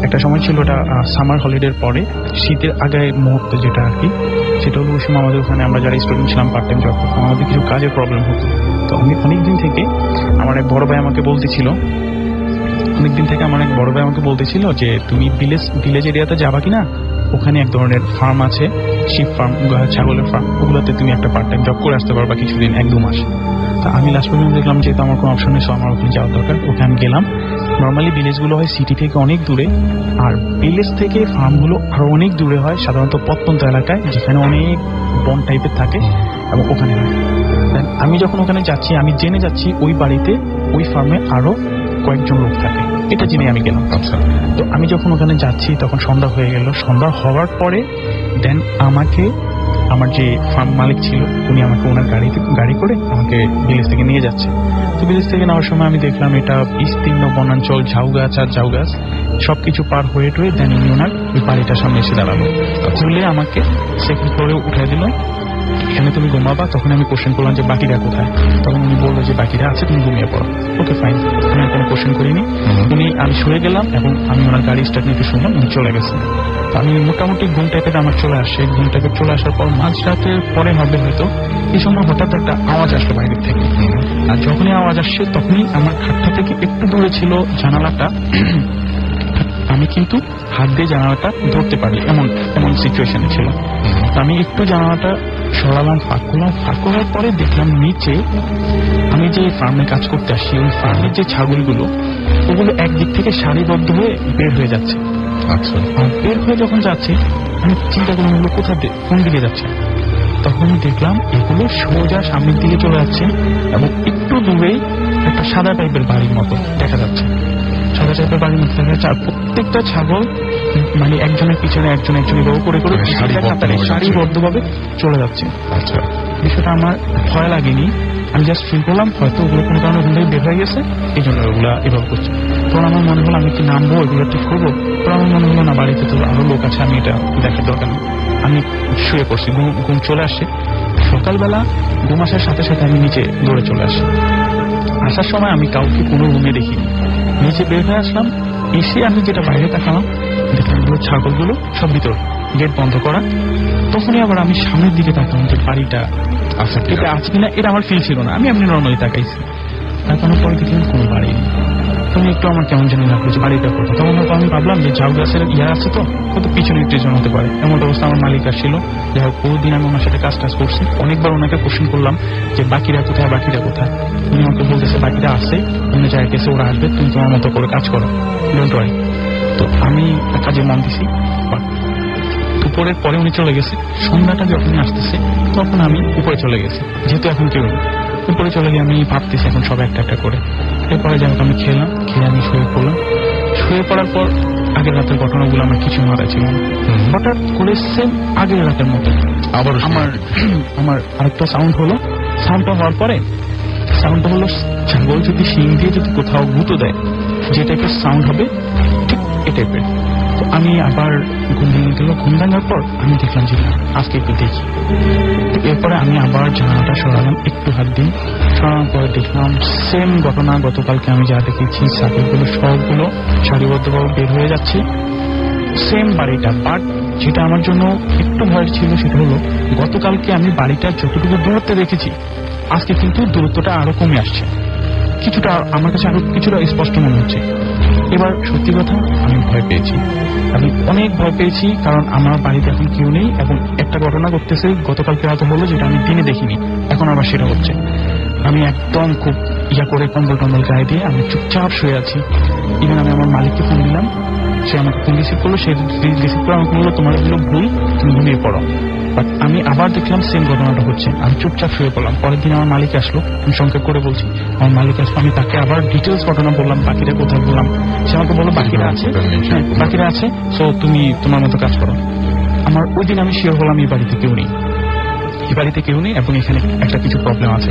একটা সময় ছিল, ওটা সামার হলিডের পরে, শীতের আগে মুহূর্তে যেটা আর কি, সেটা হলো ওই সময় আমাদের ওখানে আমরা যারা স্টুডেন্ট ছিলাম, পার্ট টাইম জব করতাম, আমাদের কিছু কাজের প্রবলেম হতো। তো আমি অনেকদিন থেকে আমার এক বড় ভাই আমাকে বলতেছিল যে তুমি ভিলেজ এরিয়াতে যাবা কিনা, ওখানে এক ধরনের ফার্ম আছে, শিপ ফার্ম, ছাগলের ফার্ম, ওগুলোতে তুমি একটা পার্ট টাইম জব করে আসতে পারবা কিছুদিন, 1-2 মাস। তা আমি লাস্ট পর্যন্ত দেখলাম যেহেতু আমার কোনো অপশন নেই, আমার ওখানে যাওয়ার দরকার। ওখানে আমি গেলাম। নর্মালি ভিলেজগুলো হয় সিটি থেকে অনেক দূরে, আর ভিলেজ থেকে ফার্মগুলো আরো অনেক দূরে হয়, সাধারণত প্রত্যন্ত এলাকায়, যেখানে অনেক বন টাইপের থাকে, এবং ওখানে হয়। আমি যখন ওখানে যাচ্ছি, আমি জেনে যাচ্ছি ওই বাড়িতে, ওই ফার্মে আরো কয়েকজন লোক থাকে, এটা জেনে আমি গেলাম। আচ্ছা। তো আমি যখন ওখানে যাচ্ছি, তখন সন্ধ্যা হয়ে গেল। সন্ধ্যা হওয়ার পরে দেন আমাকে আমার যে ফার্ম মালিক ছিল, উনি আমাকে ওনার গাড়ি করে আমাকে ভিলেজ থেকে নিয়ে যাচ্ছে। তো ভিলেজ থেকে নেওয়ার সময় আমি দেখলাম এটা বিস্তীর্ণ বনাঞ্চল, ঝাউ গাছ আর ঝাউ গাছ, সবকিছু পার হয়ে দেন উনি ওনার ওই বাড়িটার সামনে এসে দাঁড়ালো। খুলে আমাকে সেকেন্ড ফ্লোরে উঠে দিল, এখানে তুমি ঘুমাবা। তখন আমি কোশ্চেন করলাম যে বাকিরা কোথায়, তখন উনি বললো যে বাকিরা আছে, তুমি ঘুমিয়ে পড়ো। ওকে ফাইন, আমি কোনো কোশ্চেন করিনি। আমি শুয়ে গেলাম, এবং আমি ওনার গাড়ি স্টার্ট নিতে শুনলাম, উনি চলে গেছে। তো আমি মোটামুটি ঘুম টাইপের আমার চলে আসে। ঘুম টাইপের চলে আসার পর মাঝরাতের পরে হবে হয়তো, এই সময় হঠাৎ একটা আওয়াজ আসলো বাইরের থেকে। আর যখনই আওয়াজ আসছে, তখনই আমার খাটটা থেকে একটু দূরে ছিল জানালাটা, আমি কিন্তু হাত দিয়ে জানালাটা ধরতে পারি, এমন সিচুয়েশনে ছিল। আমি একটু জানালাটা সরালাম, ফাঁক করার পরে দেখলাম নিচে, আমি যে ফার্মে কাজ করতে আসছি, ওই ফার্মের যে ছাগলগুলো, ওগুলো একদিক থেকে সারিবদ্ধ হয়ে বের হয়ে যাচ্ছে। আচ্ছা। আর বের হয়ে যখন যাচ্ছে, আমি চিন্তা করলাম এগুলো কোন দিকে যাচ্ছে। তখন দেখলাম এগুলো সোজা সামনের দিকে চলে যাচ্ছে, এবং একটু দূরেই একটা সাদা টাইপের বাড়ির মতো দেখা যাচ্ছে। সাদা টাইপের বাড়ির মতো দেখা যাচ্ছে, আর প্রত্যেকটা ছাগল মানে একজনের পিছনে একজন এভাবে করে সারিবদ্ধভাবে চলে যাচ্ছে। আচ্ছা। বিষয়টা আমার ভয় লাগেনি, আমি জাস্ট ফিল করলাম হয়তো ওগুলো কোনো কারণে ওখান থেকে বের হয়ে গেছে, এই জন্য ওগুলা এভাবে করছে। তখন আমার মনে হলো আমি কি নামবো, এগুলো ঠিক করবো। তখন আমার মনে হলো না, বাড়িতে তো আরো লোক আছে, আমি এটা দেখার দরকার নেই। আমি শুয়ে পড়ছি, ঘুম চলে আসে। সকালবেলা ঘুম আসার সাথে সাথে আমি নিচে দৌড়ে চলে আসি। আসার সময় আমি কাউকে কোনো রুমে দেখিনি, নিচে বের হয়ে আসলাম। এসে আমি যেটা বাইরে তাকালাম, দেখলাম ছাগলগুলো সব ভিতর, গেট বন্ধ করা। তখনই আবার আমি সামনের দিকে তাকালাম যে বাড়িটা আছে কিনা, এটা আমার ফিল ছিল না। আমি এমনি নর্মালি তাকাইছি, তাকানোর পরে দেখলাম কোনো বাড়ি নেই। তখন একটু আমার কেমন জানি লাগলো যে বাড়িটা কোথায়। তখন আমি ভাবলাম যে ঝাউ গাছের আছে তো, কত পিছনে স্টেশন হতে পারে। এমন অবস্থা আমার মালিক আসছিল। যাই হোক, পুরোদিন আমি ওনার সাথে কাজ করছি। অনেকবার ওনাকে কোশ্চেন করলাম যে বাকিরা কোথায়। উনি আমাকে বলতেছে বাকিরা আছে, অন্য জায়গায় গেছে, ওরা আসবে, তুমি তোমার মতো করে কাজ করো, ডোন্ট ওয়ারি। তো আমি কাজে মন দিছি। দুপুরের পরে উনি চলে গেছে। সন্ধ্যাটা যখন আসতেছে, তখন আমি উপরে চলে গেছি, যেহেতু এখন কেউ নেই। উপরে চলে গিয়ে আমি ভাবতেছি এখন সব একটা একটা করে। এরপরে যাই হোক, আমি খেয়ে আমি শুয়ে পড়লাম। শুয়ে পড়ার পর আগের রাতের ঘটনাগুলো আমার কিছু মাথায় ছিল না। হঠাৎ করে সেম আগের রাতের মতো আবার আমার আরেকটা সাউন্ড হলো। সাউন্ডটা হওয়ার পরে সাউন্ডটা হলো ছাগল যদি শিং দিয়ে যদি কোথাও গুঁতো দেয়, যে টাইপের সাউন্ড হবে, ঠিক এ টাইপের। তো আমি আবার ঘুম ভেঙে গেল। ঘুম ভাঙার পর আমি দেখলাম যে আজকে একটু দেখি। এরপরে আমি আবার জানালাটা সরালাম, একটু হাত দিই। সরানোর পরে দেখলাম সেম ঘটনা গতকালকে আমি যা দেখেছি, ছাগলগুলো সবগুলো সারিবদ্ধভাবে বের হয়ে যাচ্ছে। সেম বাড়িটা, বাট যেটা আমার জন্য একটু ভয় ছিল সেটা হলো গতকালকে আমি বাড়িটা যতটুকু দূরত্বে রেখেছি আজকে কিন্তু দূরত্বটা আরো কমে আসছে, কিছুটা আমার কাছে আরো কিছুটা স্পষ্ট মনে হচ্ছে। এবার সত্যি কথা আমি ভয় পেয়েছি, আমি অনেক ভয় পেয়েছি, কারণ আমার বাড়িতে এখন কেউ নেই এবং একটা ঘটনা ঘটতেছে গতকালকে রাতে হলো যেটা আমি দিনে দেখিনি, এখন আবার সেটা হচ্ছে। আমি একদম খুব করে কম্বল টম্বল গায়ে দিয়ে আমি চুপচাপ শুয়ে আছি। ইভেন আমি আমার মালিককে ফোন দিলাম, সে আমাকে ফোন রিসিভ করলো, সে রিসিভ করে আমাকে বললো তোমার এগুলো ভুল, তুমি ঘুমিয়ে পড়ো। বাট আমি আবার দেখলাম সেম ঘটনাটা হচ্ছে, আমি চুপচাপ শুয়ে পড়লাম। পরের দিন আমার মালিক আসলো, আমি সংক্ষেপ করে বলছি, আমার মালিক আসলো, আমি তাকে আবার ডিটেলস ঘটনা বললাম, বাকিরা কোথায় বললাম। সে আমাকে বললো বাকিরা আছে, হ্যাঁ বাকিরা আছে, সো তুমি তোমার মতো কাজ করো। আমার ওই দিন আমি শিওর হলাম এই বাড়িতে কেউ নেই, এই বাড়িতে কেউ নেই এবং এখানে একটা কিছু প্রবলেম আছে।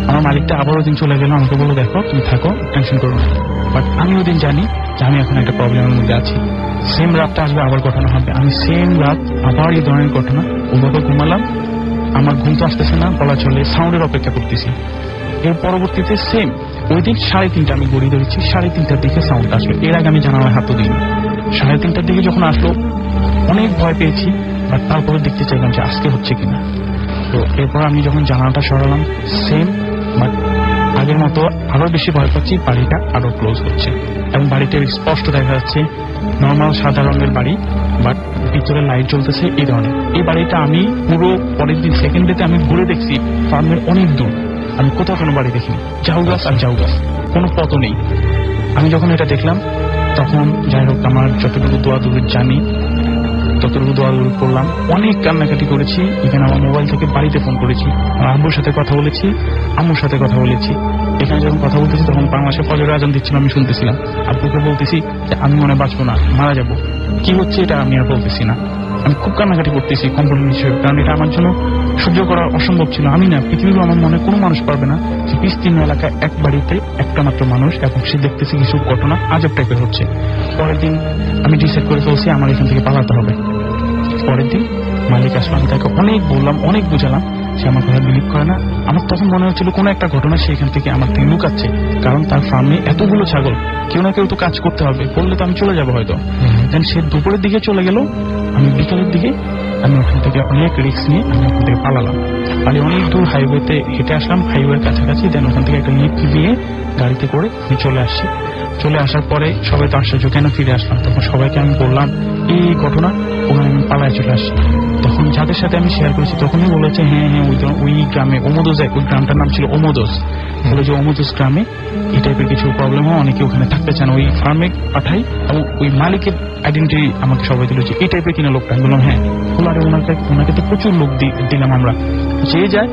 আমার মালিকটা আবার ওই দিন চলে গেল, আমাকে বললো দেখো তুমি থাকো, টেনশন করো না। বাট আমি ওই দিন জানি যে আমি এখন একটা প্রবলেমের মধ্যে আছি, সেম রাতটা আসবে আবার ঘটনা হবে, আমি সেম রাত আবার এই ধরনের ঘটনা। ওভাবে ঘুমালাম, আমার ঘুম তো আসতেছে না, বলা চলে সাউন্ডের অপেক্ষা করতেছি। এর পরবর্তীতে সেম ওই দিন 3:30 আমি গড়ি ধরেছি, 3:30টার দিকে সাউন্ড আসলো। এর আগে আমি জানালায় হাতও দিইনি। 3:30টার দিকে যখন আসলো অনেক ভয় পেয়েছি, বাট তারপরে দেখতে চাইলাম যে আজকে হচ্ছে কিনা। তো এরপর আমি যখন জানালাটা সরালাম সেম, বাট আগের মতো আরো বেশি ভয় পাচ্ছি, বাড়িটা আরো ক্লোজ হচ্ছে এবং বাড়িটা স্পষ্ট দেখা যাচ্ছে নর্মাল সাদা রঙের বাড়ি, বাট ভিতরে লাইট জ্বলতেছে এই ধরনের। এই বাড়িটা আমি পুরো পরের দিন সেকেন্ড ডেতে আমি ঘুরে দেখছি ফার্মের অনেক দূর, আমি কোথাও কোনো বাড়ি দেখিনি, ঝাউ গাছ আর ঝাউ গাছ, কোনো পথ নেই। আমি যখন এটা দেখলাম তখন যাই হোক আমার যতটুকু দোয়াদুরি জানি ততটুকু দোয়াদুরি করলাম, অনেক কান্নাকাটি করেছি। এখানে আমার মোবাইল থেকে বাড়িতে ফোন করেছি, আমার আব্বুর সাথে কথা বলেছি, আম্মুর সাথে কথা বলেছি। এখানে যখন কথা বলতেছি তখন বাংলাদেশে ফজরের আজান দিচ্ছিল, আমি শুনতেছিলাম। আব্বুকে বলতেছি যে আমি মনে বাঁচবো না, মারা যাবো, কি হচ্ছে এটা আমি আর বলতেছি না। আমি খুব কান্নাকাটি করতেছি কম্পিউটার হিসেবে, কারণ এটা আমার জন্য সহ্য করা অসম্ভব ছিল। আমি না, পৃথিবীর আমার মনে কোনো মানুষ পারবে না যে বিস্তীর্ণ এলাকায় এক বাড়িতে একটা মাত্র মানুষ এবং সে দেখতেছি কিছু ঘটনা আজব টাইপের হচ্ছে। পরের দিন আমি ডিসাইড করে ফেলছি আমার এখান থেকে পালাতে হবে। পরের দিন মালিক আসলো, আমি তাকে অনেক বললাম, অনেক বুঝালাম, সে আমার কথা বিলিভ করে না। আমার তখন মনে হচ্ছিল কোনো একটা ঘটনা সে এখান থেকে আমার থেকে লুকাচ্ছে, কারণ তার ফার্মে এতগুলো ছাগল, কেউ না কেউ তো কাজ করতে হবে, বললে তো আমি চলে যাবো হয়তো। দেন সে দুপুরের দিকে চলে গেল, আমি বিকালের দিকে আমি ওখান থেকে অনেক রিস্ক নিয়ে আমি ওখান থেকে পালালাম। পালিয়ে অনেক দূর হাইওয়েতে হেঁটে আসলাম, হাইওয়ের কাছাকাছি। দেন ওখান থেকে একটা লিফট দিয়ে গাড়িতে করে আমি চলে আসছি। চলে আসার পরে সবাই তো আশ্চর্য, কেন ফিরে আসলাম? তখন সবাইকে আমি বললাম এই ঘটনা, ওখানে আমি পালায় চলে আসছি। তখন যাদের সাথে আমি শেয়ার করেছি তখনই বলেছে হ্যাঁ হ্যাঁ ওই গ্রামে ওমোদোস, ওই গ্রামটার নাম ছিল ওমোদোস, বলে যে ওমোদোস গ্রামে এই টাইপের কিছু প্রবলেম হয়, অনেকে ওখানে থাকতে চান, ওই ফার্মে পাঠাই। এবং ওই মালিকের আইডেন্টিটি আমাকে সবাই দিল যে এই টাইপের কিনা লোকটা। আমি বললাম হ্যাঁ। আরে ওনাকে তো প্রচুর লোক দিলাম আমরা, যে যায়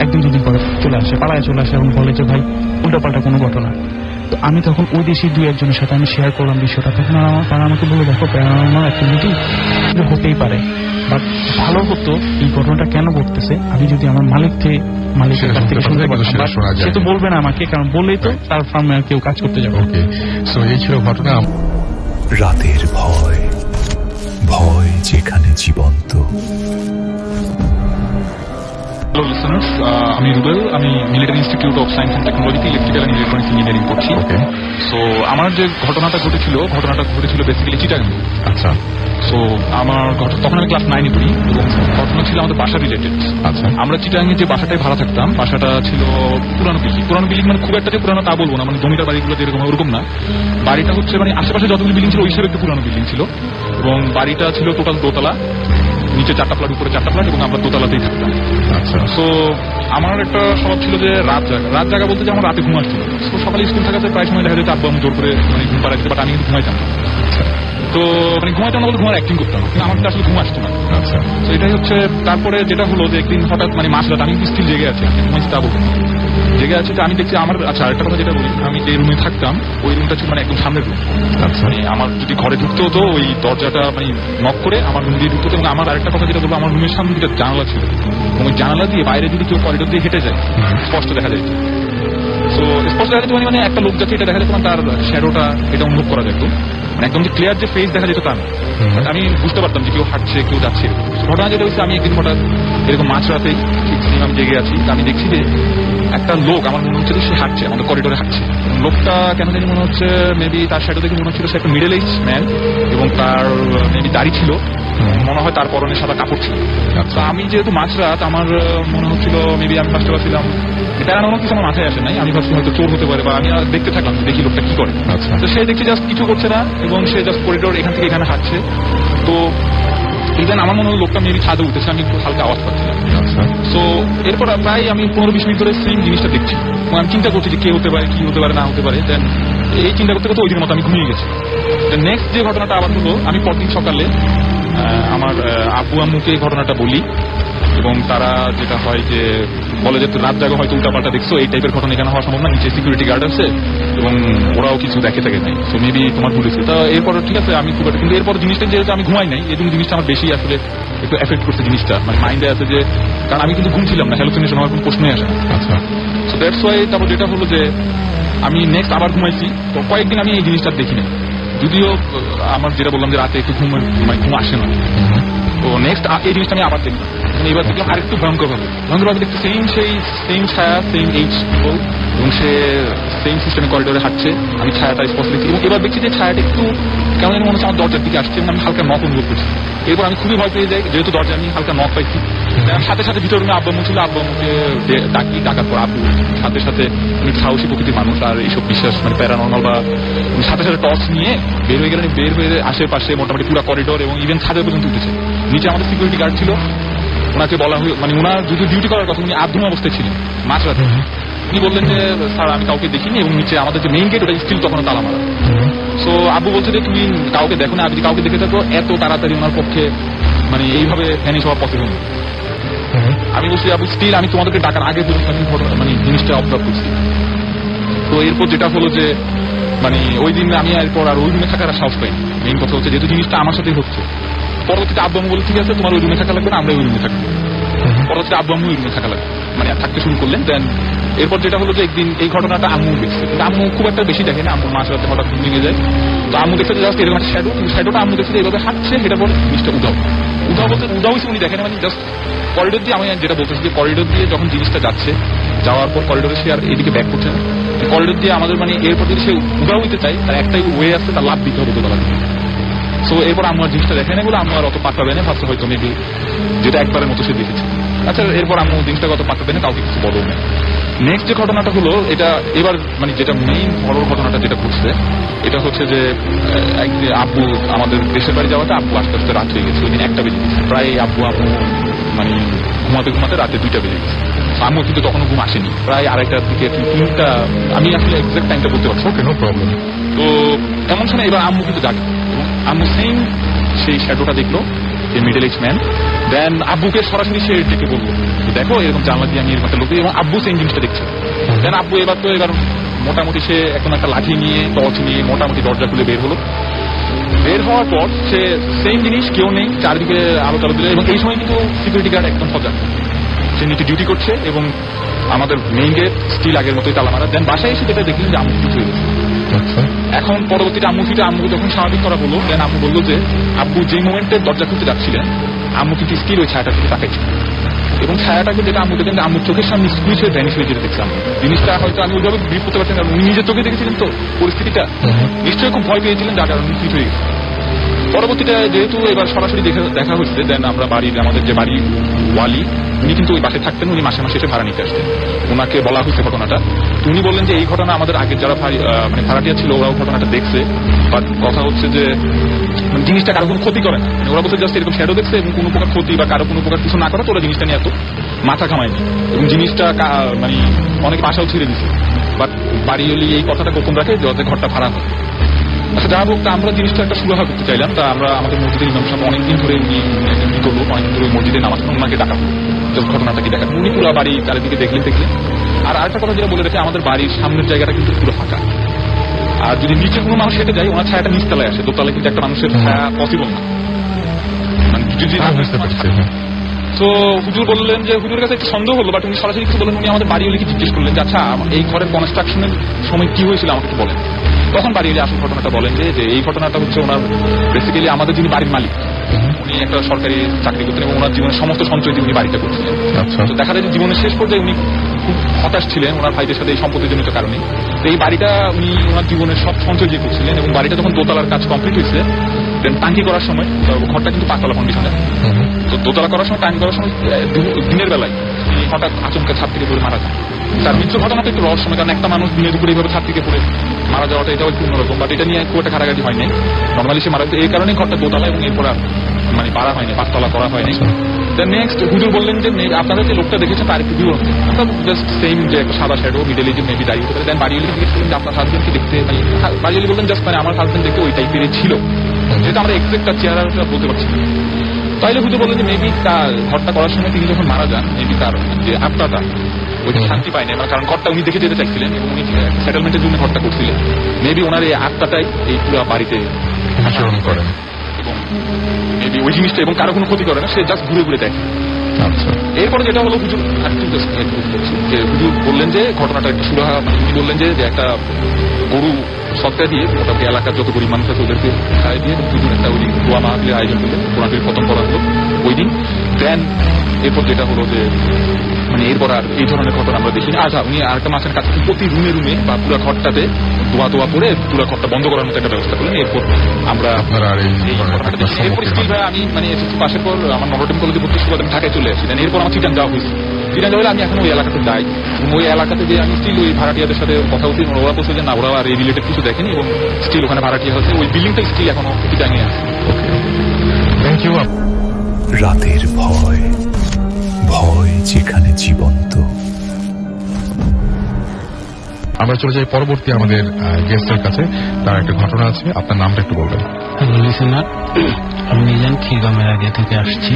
একদিন দুদিন পরে চলে আসে, পালায় চলে আসে এবং বলে যে ভাই উল্টাপাল্টা কোনো ঘটনা। তো আমি তখন ওই দেশি 2-1 সাথে আমি শেয়ার করলাম বিষয়টা। তখন তারা আমাকে বলে দেখো প্যারানর্মাল অ্যাক্টিভিটি হতেই পারে, বাট ভালো হতো এই ঘটনাটা কেন ঘটতেছে আমি যদি আমার মালিকের কাছ থেকে শুনতে পারতাম। সে তো বলবে না আমাকে, কারণ বললেই তো তার ফার্মে আর কেউ কাজ করতে যাবে। ওকে, সো এই ছিল ঘটনা। রাতের ভয়, ভয় যেখানে জীবন্ত। হ্যালো লিসনার্স, আমি রুবেল, আমি military institute of science and টেকনোলজিতে ইলেকট্রিক্যাল অ্যান্ড ইলেকট্রনিক্স ইঞ্জিনিয়ারিং করছি। ওকে, সো আমার যে ঘটনাটা ঘটেছিল বেসিক্যালি চিটাগাং। আচ্ছা। সো আমার তখন আমি ক্লাস 9-এ পড়ি এবং ঘটনা ছিল আমাদের বাসা রিলেটেড। আচ্ছা, আমরা চিটাগাংয়ে যে বাসাটায় ভাড়া থাকতাম, বাসাটা ছিল পুরানো বিল্ডিং, মানে খুব একটা যে পুরানো তা বলবো না, মানে জমিদার বাড়িগুলো যেরকম ওরকম না। বাড়িটা হচ্ছে মানে আশেপাশে যতগুলো বিল্ডিং ছিল ওই হিসাবে একটু পুরানো বিল্ডিং ছিল এবং বাড়িটা ছিল টোটাল দোতলা, নিচে 4টা ফ্ল্যাট, উপরে 4টা ফ্ল্যাট এবং আমরা দোতলাতেই থাকতাম। আচ্ছা। সো আমার একটা স্বভাব ছিল যে রাত জাগা বলতে যে আমার রাতে ঘুম আসতো। তো সকালে স্কুল থাকাতে প্রায় সময় দেখা যেত আব্বু আমি জোর করে মানে ঘুম পাড়াইতে, বাট আমি কিন্তু ঘুমাইতাম। তো মানে ঘুমাইতাম না বলতে ঘুমার অ্যাক্টিং করতাম, কিন্তু আমার আসলে ঘুম আসতো না। আচ্ছা, তো এটাই হচ্ছে। তারপরে যেটা হলো যে একদিন হঠাৎ মানে মাঝরাত আমি স্টিল জেগে আছি, ঘুমাইছি তা বলতে জেগে আছে। তো আমি দেখছি আমার, আচ্ছা আরেকটা কথা যেটা বলি, আমি যে রুমে থাকতাম ওই রুমটা ছিল মানে একদম সামনের রুম। আচ্ছা, মানে আমার যদি ঘরে ঢুকতে হতো ওই দরজাটা মানে নক করে আমার রুম দিয়ে ঢুকতে হতো। এবং আমার আরেকটা কথা যেটা বলবো, আমার রুমের সামনে দুটো জানালা ছিল এবং ওই জানালা দিয়ে বাইরে যদি কেউ করিডোর দিয়ে হেঁটে যায় স্পষ্ট দেখা যায়। সো স্পষ্ট দেখা যেত মানে একটা লোক যাচ্ছে এটা দেখা যেত তার শ্যাডোটা এটা অনুভব করা যেত, মানে একদম যে ক্লিয়ার যে ফেস দেখা যেত তা না। আমি বুঝতে পারতাম যে কেউ হাঁটছে কেউ যাচ্ছে। ঘটনা যেটা হচ্ছে আমি একদিন হঠাৎ এরকম মাঝরাতেই আমি জেগে আছি, আমি দেখছি যে একটা লোক আমার মনে হচ্ছে সে হাঁটছে, আমাদের করিডোরে হাঁটছে। লোকটা কেন জানি মনে হচ্ছে মেবি তার শ্যাডো দেখে মনে হচ্ছিল সে একটা মিডল এজ ম্যান এবং তার মেবি দাড়ি ছিল, মনে হয় তার পরনে সাদা কাপড় ছিল। তো আমি যেহেতু মাঝরাত আমার মনে হচ্ছিল মেবি আমি ফার্স্টে ভাবছিলাম তেরানো কিছু আমার মাথায় আসে নাই, আমি ভাবছি হয়তো চোর হতে পারে বা আমি দেখতে থাকলাম দেখি লোকটা কি করে। তো সে দেখছি জাস্ট কিছু করছে না এবং সে জাস্ট করিডোর এখান থেকে এখানে হাঁটছে। তো ইভেন আমার মনে হলো লোকটা মেবি ছাদে উঠেছে, আমি একটু হালকা আওয়াজ পাচ্ছিলাম। সো এরপর প্রায় আমি 15-20 মিনিট ধরে সেম জিনিসটা দেখছি, আমি চিন্তা করছি যে কে হতে পারে কি হতে পারে না হতে পারে। দেন এই চিন্তা করতে করতে ওই দিনের মতো আমি ঘুমিয়ে গেছি। নেক্সট যে ঘটনাটা আবার হলো, আমি পরদিন সকালে আমার আব্বু আম্মুকে এই ঘটনাটা বলি এবং তারা যেটা হয় যে বলে যে রাত জাগো হয়তো উল্টাপাল্টা দেখছো, এই টাইপের ঘটনা এখানে হওয়া সম্ভব না, নিচে সিকিউরিটি গার্ড আছে এবং ওরাও কিছু দেখে থাকে নাই, সো মেবি তোমার ভুলেছে। তো এরপর ঠিক আছে আমি খুব একটা, কিন্তু এরপর জিনিসটা যেহেতু আমি ঘুমাই নাই এই জন্য জিনিসটা আমার বেশি আসলে একটু এফেক্ট করছে জিনিসটা, মানে মাইন্ডে আছে যে কারণ আমি কিন্তু ঘুমছিলাম না, হ্যালুসিনেশন আমার কোনো প্রশ্নই আসে না। সো দ্যাটস ওয়াই তারপর যেটা হলো যে আমি নেক্সট আবার ঘুমাইছি, তো কয়েকদিন আমি এই জিনিসটা দেখি না, যদিও আমার যেটা বললাম যে রাতে একটু ঘুম আসে না। তো নেক্সট এই জিনিসটা আমি আবার দেখলাম, এবার দেখলাম আরেকটু ভয়ঙ্করভাবে দেখতে সেম ছায়া সেম এইজ পিপল এবং সে সেম সিস্টেমে করিডোরে হাঁটছে, আমি ছায়াটা স্পষ্ট দেখছি এবং এবার দেখছি যে ছায়াটা একটু কেমন মনে হচ্ছে আমার দরজার দিকে আসছে এবং আমি হালকা নক অনুভব করছি। এরপর আমি খুবই ভয় পেয়ে যাই, যেহেতু দরজা আমি হালকা নক পাইছি। সাথে সাথে ভিতরে রুমে আব্বু ছিল, আব্বু আম্মুকে ডাকার পর আব্বু সাথে সাথে উনি সাহসী প্রকৃতির মানুষ আর এইসব বিশ্বাস মানে প্যারানর্মাল বা সাথে সাথে টর্চ নিয়ে বের হয়ে গেলেন, বের হয়ে আশেপাশে মোটামুটি পুরো করিডোর এবং ইভেন ছাদের পর্যন্ত উঠেছে। নিচে আমাদের সিকিউরিটি গার্ড ছিল, ওনাকে বলা হয়ে মানে ওনার যদি ডিউটি করার কথা উনি আধুম অবস্থায় ছিলেন মাঝরাতে। উনি বললেন যে স্যার আমি কাউকে দেখিনি এবং নিচে আমাদের যে মেইন গেট ওটা স্টিল তখন তালা মারা। সো আব্বু বলছে যে তুমি কাউকে দেখো না, আপনি কাউকে দেখে থাকো এত তাড়াতাড়ি ওনার পক্ষে মানে এইভাবে ভ্যানিশ হওয়া পসিবল না। আমি বলছি আবু স্টিল আমি তোমাদেরকে ডাকার আগে মানে জিনিসটা অবজার্ভ করছি। তো এরপর যেটা হলো যে মানে ওই দিন আমি এরপর আর ওই রুমে থাকার সাহস পাই। মেইন কথা হচ্ছে যেহেতু জিনিসটা আমার সাথেই হচ্ছে, পরবর্তীতে আব্বু আম্মু বলে ঠিক আছে তোমার ওই রুমে থাকা লাগবে না, আমরা ওই রুমে থাকবো। পরবর্তীতে আব্বু আম্মু ওই রুমে থাকা লাগবে মানে থাকতে শুরু করলেন। দেন এরপর যেটা হলো যে একদিন এই ঘটনাটা আম্মু দেখছে, কিন্তু আম্মু খুব একটা বেশি দেখে না, আম্মু মাঝরাতে হঠাৎ ভেঙে যায়। তো আম্মু দেখছে যে জাস্ট এরকম একটা শ্যাডো, কিন্তু শ্যাডোটা আম্মু দেখছে এইভাবে হাঁটছে, সেটা পর জিনিসটা উধাও বলতে উধাও হয়েছে উনি দেখেন, মানে জাস্ট করিডোর দিয়ে আমি যেটা বলতেছি যে করিডোর দিয়ে যখন জিনিসটা যাচ্ছে যাওয়ার পর করিডোরে সে আর এদিকে ব্যাক করছে না, করিডোর দিয়ে আমাদের মানে এরপর যদি সে উধাও হইতে চাই তার একটাই ওয়ে আসছে, তার লাভ দিতে হবে দোতলা। সো এরপর আম্মু আর জিনিসটা দেখে না, এগুলো আম্মু আর অত পাত্তা দেয় না, ভাবছে হয়তো মেবি যেটা একবারের মতো সে দেখেছে। আচ্ছা এরপর আম্মু জিনিসটা কত পাত্তা দেয় না, কাউকে কিছু বদল নেই। নেক্সট যে ঘটনাটা হলো এটা এবার মানে যেটা মেইন বড় ঘটনাটা যেটা ঘটছে এটা হচ্ছে যে আব্বু আমাদের দেশের বাড়ি যাওয়াতে আব্বু আস্তে আস্তে রাত হয়ে গেছে, ওই দিন 1টা বেজে গেছে প্রায়, আব্বু মানে ঘুমাতে রাতে 2টা বেজে গেছে। আম্মু কিন্তু তখনও ঘুম আসেনি, প্রায় 2:30টার দিকে 3টা, আমি আসলে এক্সাক্ট টাইমটা বলতে পারছি। Okay no problem. তো এমন সময় এবার আম্মু কিন্তু জাগে এবং আম্মু সেম সেই শ্যাডোটা দেখলো, এই মিডল এজ ম্যান। দেন আব্বুকে সরাসরি সে ডেকে বললো দেখো এরকম জানলা দিয়ে আমি এরকম একটা লোক, এবং আব্বু সেম জিনিসটা দেখছে। দেন আব্বু এবার মোটামুটি সে এখন একটা লাঠি নিয়ে টর্চ নিয়ে মোটামুটি দরজা খুলে বের হলো। বের হওয়ার পর সে সেম জিনিস, কেউ নেই, চারদিকে আলো টালো দিল এবং এই সময় কিন্তু সিকিউরিটি গার্ড একদম সজাগ, সে নিচে ডিউটি করছে এবং আমাদের মেইন গেট স্টিল আগের মতোই তালা মারা। দেন বাসায় এসে যেটা দেখলেন যে আম্মু কিছু হয়ে গেছে। এখন পরবর্তীতে আম্মুকে যখন স্বাভাবিক করা হলো, দেন আম্মু বললো যে আব্বু যে মোমেন্টে দরজা খুলতে যাচ্ছিলেন আম্মু কিন্তু স্টিল ওই ছায়াটার দিকে তাকাইছিল এবং ছায়াটাকে যেটা আম্মু দেখেন আম্মুর চোখের সামনে স্কুইজ হয়ে ভ্যানিশ হয়ে যেতে দেখছিলাম। জিনিসটা হয়তো আমি ওইভাবে ব্রিফ করতে পারছেন, কারণ উনি নিজের চোখে দেখেছিলেন তো পরিস্থিতিটা, নিশ্চয়ই খুব ভয় পেয়েছিলেন, যার কারণে স্কুইজ হয়ে গেছে। পরবর্তীতে যেহেতু এবার সরাসরি দেখা হচ্ছে, দেন আমরা আমাদের যে বাড়ি ওয়ালি উনি কিন্তু ওই বাসে থাকতেন, উনি মাসে মাসে এসে ভাড়া নিতে আসতেন, ওনাকে বলা হয়েছে ঘটনাটা। উনি বললেন যে এই ঘটনা আমাদের আগের যারা মানে ভাড়াটিয়া ছিল ওরাও ঘটনাটা দেখছে, বাট কথা হচ্ছে যে জিনিসটা কারো কোনো ক্ষতি করে না, ওরা বলছে জাস্ট এরকম শ্যাডো দেখছে এবং কোনো প্রকার ক্ষতি বা কারো কোনো প্রকার কিছু না করে তো ওরা জিনিসটা নিয়ে এত মাথা ঘামায়নি এবং জিনিসটা মানে অনেক বাসাও ছেড়ে দিচ্ছে, বাট বাড়ি হলে এই কথাটা গোপন রাখে যাতে ঘরটা ভাড়া হয়। আচ্ছা যা হোক, আমরা জিনিসটা একটা সুরাহা করতে চাইলাম, তা আমরা আমাদের মসজিদের ইমাম সাহেব অনেকদিন ধরে করবো, অনেকদিন ধরে মসজিদে নামাজ ওনাকে ডাকাবো, ঘটনাটা কি দেখাবো। উনি পুরো বাড়ি চারিদিকে দেখলেন। আর আরেকটা কথা যেটা বলে রেখে, আমাদের বাড়ির সামনের জায়গাটা কিন্তু পুরো ফাঁকা, আর যদি নিচে কোনো মানুষ হেঁটে যায় ওনার ছায়াটা নিচতলায় আসে, দোতলায় কিন্তু একটা মানুষের ছায়া পসিবল না, মানে যদি তো হুজুর বললেন যে হুজুরের কাছে একটু সন্দেহ হলো, বাট উনি সরাসরি কিছু বললেন। উনি আমাদের বাড়িওয়ালিকে জিজ্ঞেস করলেন যে আচ্ছা এই ঘরের কনস্ট্রাকশনের সময় কি হয়েছিল আমাকে বলেন। তখন বাড়িওয়ালি আসল ঘটনাটা বলেন যে এই ঘটনাটা হচ্ছে ওনার বেসিক্যালি আমাদের যিনি বাড়ির মালিক উনি একটা সরকারি চাকরি করতেন এবং ওনার জীবনের সমস্ত সঞ্চয় দিয়ে উনি বাড়িটা করছিলেন। তো দেখা যায় যে জীবনের শেষ পর্যায়ে উনি খুব হতাশ ছিলেন ওনার ভাইদের সাথে এই সম্পত্তিজনিত কারণে। তো এই বাড়িটা উনি ওনার জীবনের সব সঞ্চয় দিয়ে করছিলেন এবং বাড়িটা যখন দোতলার কাজ কমপ্লিট হয়েছে দেন টাঙ্কি করার সময় ঘরটা কিন্তু 5 তলা ফাউন্ডেশনে, তো দোতলা করার সময় টাঙ্কি করার সময় দিনের বেলায় হঠাৎ আচমকা ছাদ থেকে পড়ে মারা যায়। তার মৃত্যু ঘটনাটা একটু রহস্যময়, কারণ একটা মানুষ দিনের দুপুরে এইভাবে ছাদ থেকে পড়ে মারা যাওয়াটা এটাও একটু অন্যরকম, বাট এটা নিয়ে খুব একটা ঘাটাঘাটি হয় নাই। নর্মালি সে মারা যায় এই কারণে ঘরটা দোতলা এবং এরপর মানে পাড়া হয়নি, 5 তলা করা হয়নি। নেক্সট হুজুর বললেন যে আপনারা যে লোকটা দেখেছেন তার একটু বিবরণ জাস্ট সেম যে একটা সাদা শ্যাডো মিডল এজে মেবি দাঁড়িয়ে হতে পারে। দেন বাড়িওয়ালি জিজ্ঞেস করলেন যে আপনার হাজবেন্ডকে দেখতে, মানে বাড়িওয়ালি বললেন জাস্ট মানে আমার হাজবেন্ড দেখতে ওই টাইপেরই ছিল, যেটা আমরা এক্সাক্ট তার চেহারা বলতে পারছি না। তাইলে হুজুর বললেন যে মেবি তার ঘরটা করার সময় তিনি যখন মারা যান মেবি তার যে আত্মাটা ওইটা শান্তি পায় না, কারণ ঘরটা উনি দেখে যেতে চাইছিলেন এবং উনি সেটেলমেন্টের জন্য ঘরটা করছিলেন। মেবি ওনার এই আত্মাটাই এই পুরো বাড়িতে আচরণ করেন এবং মেবি ওই জিনিসটা এবং কারো কোনো ক্ষতি করে না, সে জাস্ট ঘুরে ঘুরে দেখে। আচ্ছা, এরপরে যেটা হলো হুজুর যে হুজুর বললেন যে ঘটনাটা একটু সুরাহা, মানে উনি বললেন যে একটা গরু সৎকা দিয়ে মোটামুটি এলাকার যত গরিব মানুষ আছে ওদেরকে খাই দিয়ে হুজুর একটা ওই দিন দোয়া মাহফিলের আয়োজন করলেন, কোরআনের খতম করা হলো ওই দিন। দেন এরপর যেটা হলো যে মানে এরপর আর এই ধরনের ঘটনা আমরা দেখিনি। আচ্ছা, উনি আরেকটা মাসের কাছে প্রতি রুমে রুমে বা পুরো ঘরটাতে দোয়া করে পুরো ঘরটা বন্ধ করার মতো একটা ব্যবস্থা করলেন। এরপর আমরা এরপর স্টিল ভাই আমি মানে পাশের পর আমার নরটিম কলেজে ভর্তি সুবাদে আমি ঢাকায় চলে আসি। দেন এরপর আমার চিটাং যাওয়া হয়েছে। চিটাং যাওয়া আমি এখন ওই এলাকাতে যাই, ওই এলাকাতে যে আমি স্টিল ওই ভাড়াটিয়াদের সাথে কথা বলছি, ওরা বলছে যে না ওরা আর এই রিলেটেড কিছু দেখেনি এবং স্টিল ওখানে ভাড়াটিয়া হচ্ছে, ওই বিল্ডিংটা স্টিল এখনো চিটাঙে আছে। Thank you. রাতের ভয়, ভয় যেখানে জীবন্ত। আমরা চলে যাই পরবর্তী আমাদের গেস্টের কাছে, তার একটা ঘটনা আছে, আপনার নামটা একটু বলবেন। লিসেনার, আমি মিজান খিলগামের আগে থেকে আসছি।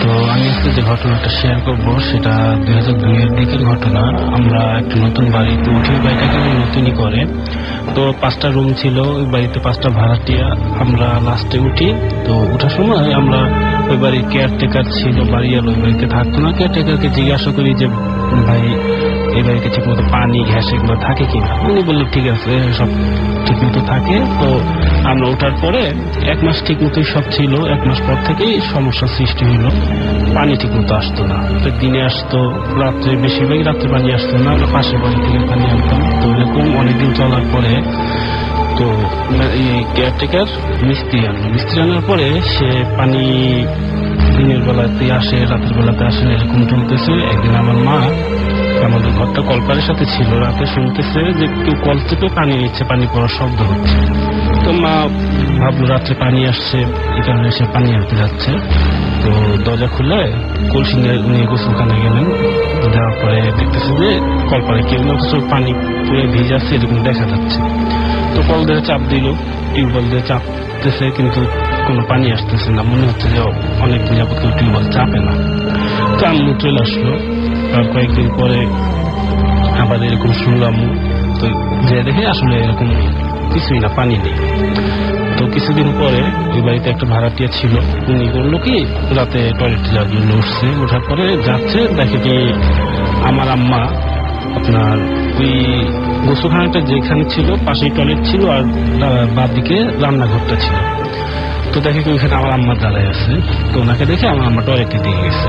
তো আমি আজকে যে ঘটনাটা শেয়ার করব সেটা 2002-এর দিকের ঘটনা। আমরা একটা নতুন বাড়িতে উঠি, বাড়িটাকে নতুনই করে। তো 5টা রুম ছিল, ওই বাড়িতে 5টা ভাড়াটিয়া। আমরা লাস্টে উঠি, তো উঠার সময় আমরা ওই বাড়ির কেয়ারটেকার ছিল, বাড়িওয়ালা ওই বাড়িতে থাকতো না। কেয়ারটেকারকে জিজ্ঞাসা করি যে ভাই এই বাড়িতে ঠিক মতো পানি গ্যাস এগুলো থাকে কিনা। উনি বললো ঠিক আছে, সব ঠিক মতো থাকে। তো আমরা ওঠার পরে 1 মাস ঠিক মতোই সব ছিল। 1 মাস পর থেকেই সমস্যার সৃষ্টি হইল, পানি ঠিক মতো আসতো না। দিনে আসতো, রাত্রে বেশিরভাগই রাত্রে পানি আসতো না, আমরা পাশের বাড়ি থেকে পানি আনতাম। তো এরকম অনেকদিন চলার পরে তো এই কেয়ারটেকার মিস্ত্রি আনার পরে সে পানি দিনের বেলাতে আসে, রাতের বেলাতে আসে, এরকম চলতেছে। একদিন আমার মা, আমাদের ঘরটা কলপারের সাথে ছিল, রাতে শুনতেছে যে কেউ কল থেকে পানি নিচ্ছে, পানি পড়ার শব্দ হচ্ছে। তো মা ভাবলো রাত্রে পানি আসছে, এই কারণে সে পানি আনতে যাচ্ছে। তো দরজা খুলে কলসি নিয়ে গোসলখানে গেলেন। যাওয়ার পরে দেখতেছে যে কলপারে কেউ না, পানি পুরো ভিজে আসছে এরকম দেখা যাচ্ছে। তো কল দিয়ে চাপ দিল, টিউবওয়েল দিয়ে চাপতেছে, কিন্তু কোনো পানি আসতেছে না। মনে হচ্ছে যে অনেক যাবত কেউ টিউবওয়েল চাপে না। তো আম্মু চলে আসলো। আর কয়েকদিন পরে আবার এরকম শুনলাম, তো যে দেখে আসলে এরকম কিছুই না, পানি নেই। তো কিছুদিন পরে ওই বাড়িতে একটা ভাড়াটিয়া ছিল, উনি করলো কি রাতে টয়লেটে যাওয়ার জন্য উঠছে। ওঠার পরে যাচ্ছে, দেখে কি আমার আম্মা আপনার ওই গোসলখানাটা যেখানে ছিল পাশেই টয়লেট ছিল, আর বাঁ দিকে রান্নাঘরটা ছিল। তো দেখে কি ওইখানে আমার আম্মা দাঁড়ায় আছে। তো ওনাকে দেখে আমার আম্মা টয়লেটের দিকে গেছে।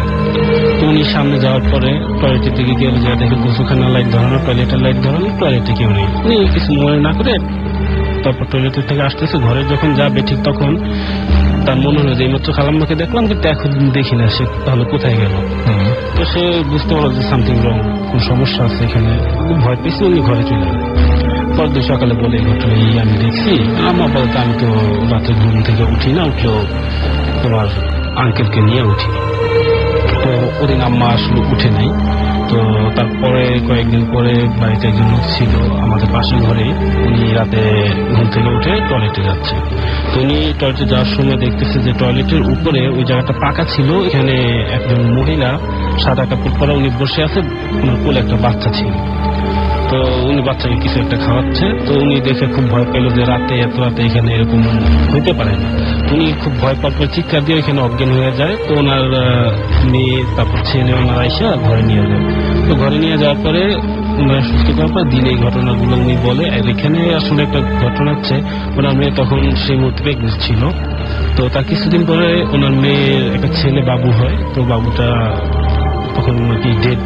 তো উনি সামনে যাওয়ার পরে টয়লেটের দিকে গেলে যা দেখে গোসলখানা লাইট ধরানো, টয়লেটের লাইট ধরানো, টয়লেটে কেউ নেই। উনি কিছু মনে না করে তারপর টয়লেটের থেকে আসতেছে, ঘরে যখন যাবে ঠিক তখন তার মনে হলো যে এইমাত্র খালাম্মাকে দেখলাম কিন্তু এখন দেখি না, সে তাহলে কোথায় গেল। তো সে বুঝতে পারলো যে সামথিং রং, কোন সমস্যা আছে এখানে। ভয় পেয়েছে, উনি ঘরে চলে গেল। পরদিন সকালে বলে এই ঘটনা আমি দেখছি। আমার বলতে আমি তো রাতে ঘুম থেকে উঠি না, উঠলেও তোমার আঙ্কেলকে নিয়ে উঠি। তো ওদিন আম্মা আসলে উঠে নেই। তো তারপরে কয়েকদিন পরে বাড়িতে একজন লোক ছিল আমাদের পাশের ঘরে, উনি রাতে ঘুম থেকে উঠে টয়লেটে যাচ্ছে। তো উনি টয়লেটে যাওয়ার সময় দেখতেছে যে টয়লেটের উপরে ওই জায়গাটা পাকা ছিল, এখানে একজন মহিলা সাদা কাপড় পরা উনি বসে আছে, ওনার কোলে একটা বাচ্চা ছিল। তো তো উনি বাচ্চাকে কিছু একটা খাওয়াচ্ছে, তো উনি দেখে খুব ভয় পেল যে রাতে এত রাতে এখানে এরকম হইতে পারে না। উনি খুব ভয় পাওয়ার পরে চিৎকার দিয়ে এখানে অজ্ঞান হয়ে যায়। তো ওনার মেয়ে তারপর ছেলে ওনার আইসা ঘরে নিয়ে যায়। তো ঘরে নিয়ে যাওয়ার পরে ওনারা সুস্থ করার পর দিন এই ঘটনাগুলো উনি বলে। আর এখানে আসলে একটা ঘটনা হচ্ছে, ওনার মেয়ে তখন সেই মুহূর্তে প্রেগনেন্ট ছিল। তো তার কিছুদিন পরে ওনার মেয়ের একটা ছেলে বাবু হয়। তো বাবুটা তখন নাকি ডেড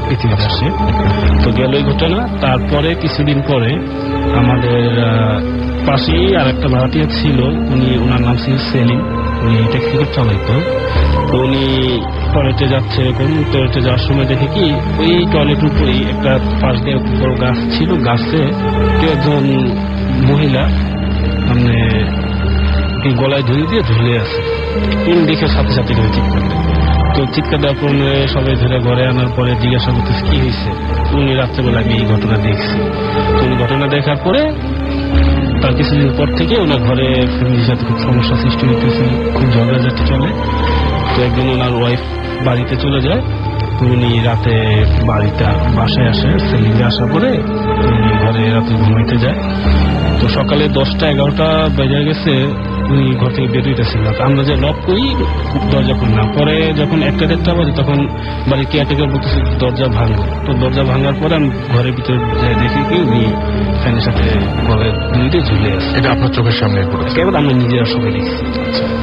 পৃথিবীতে আসে। তো গেল এই ঘটনা। তারপরে কিছুদিন পরে আমাদের পাশেই আর একটা ভাড়াটিয়া ছিল, ওনার নাম ছিল সেলিম, উনি ট্যাক্সি চালাইতো। তো উনি টয়লেটে যাচ্ছে, এরকম টয়লেটে যাওয়ার সময় দেখে কি ওই টয়লেট উপরেই একটা পাশ দিয়ে বড় গাছ ছিল, গাছে কেউ একজন মহিলা মানে গলায় ঝুলি দিয়ে ঝুলে আছে। উনি দেখে সাথে সাথে করে চিৎকার দেয়। তো চিৎকার দেওয়ার পর সবাই ধরে ঘরে আনার পরে জিজ্ঞাসা করতেছে কি হয়েছে। উনি রাত্রেবেলা আমি এই ঘটনা দেখছি। তো উনি ঘটনা দেখার পরে তার কিছুদিন পর থেকে ওনার ঘরে ফ্যামিলির সাথে খুব সমস্যা সৃষ্টি হইতেছে, খুব ঝগড়াঝাটি চলে। তো একদিন ওনার ওয়াইফ বাড়িতে চলে যায়। তো উনি রাতে বাসায় আসে। সেলিংয়ে আসার পরে উনি ঘরে রাতে ঘুমাইতে যায়। তো সকালে 10টা-11টা বেজে গেছে, উনি ঘর থেকে বেরোইতেছিল। আমরা যে লক করি দরজা খুলি না। পরে যখন 1টা-1.5টা বাজে তখন বাড়ির কেয়ারটেকার বলতেছে দরজা ভাঙো। তো দরজা ভাঙার পরে আমি ঘরের ভিতরে দেখি কি উনি ফ্যানের সাথে গলায় দুইতে ঝুলে আছে। এটা আপনার চোখের সামনে একেবারে আমরা নিজেরা সবাই দেখছি।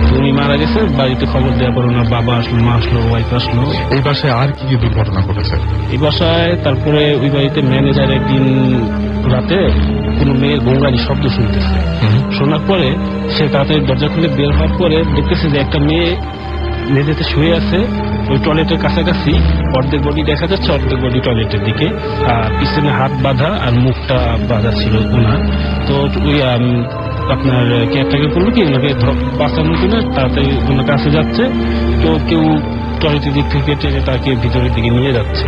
তো উনি মারা গেছে। বাড়িতে খবর দেওয়ার পর ওনার বাবা আসলো, মা আসলো, ওয়াইফ আসলো। এই বাসায় আর কি কি দুর্ঘটনা ঘটেছে? এই বাসায় তারপরে ওই বাড়িতে ম্যানেজার একদিন রাতে কোন মেয়ের গোঙ্গারি শব্দ শুনতেছে। শোনার পরে সে তাড়াতাড়ি দরজা খুলে বের হওয়ার পরে দেখতেছে যে একটা মেয়ে মেঝেতে শুয়ে আছে ওই টয়লেটের কাছাকাছি। অর্ধেক বডি দেখা যাচ্ছে, অর্ধেক বডি টয়লেটের দিকে, আর পিছনে হাত বাঁধা আর মুখটা বাঁধা ছিল ওনার। তো ওই আপনার কেয়ারটেকার করলো কি ওনাকে বাঁচানোর জন্য তাড়াতাড়ি ওনার কাছে যাচ্ছে। তো কেউ টয়লেটের দিক থেকে টেনে তাকে ভিতরের দিকে নিয়ে যাচ্ছে।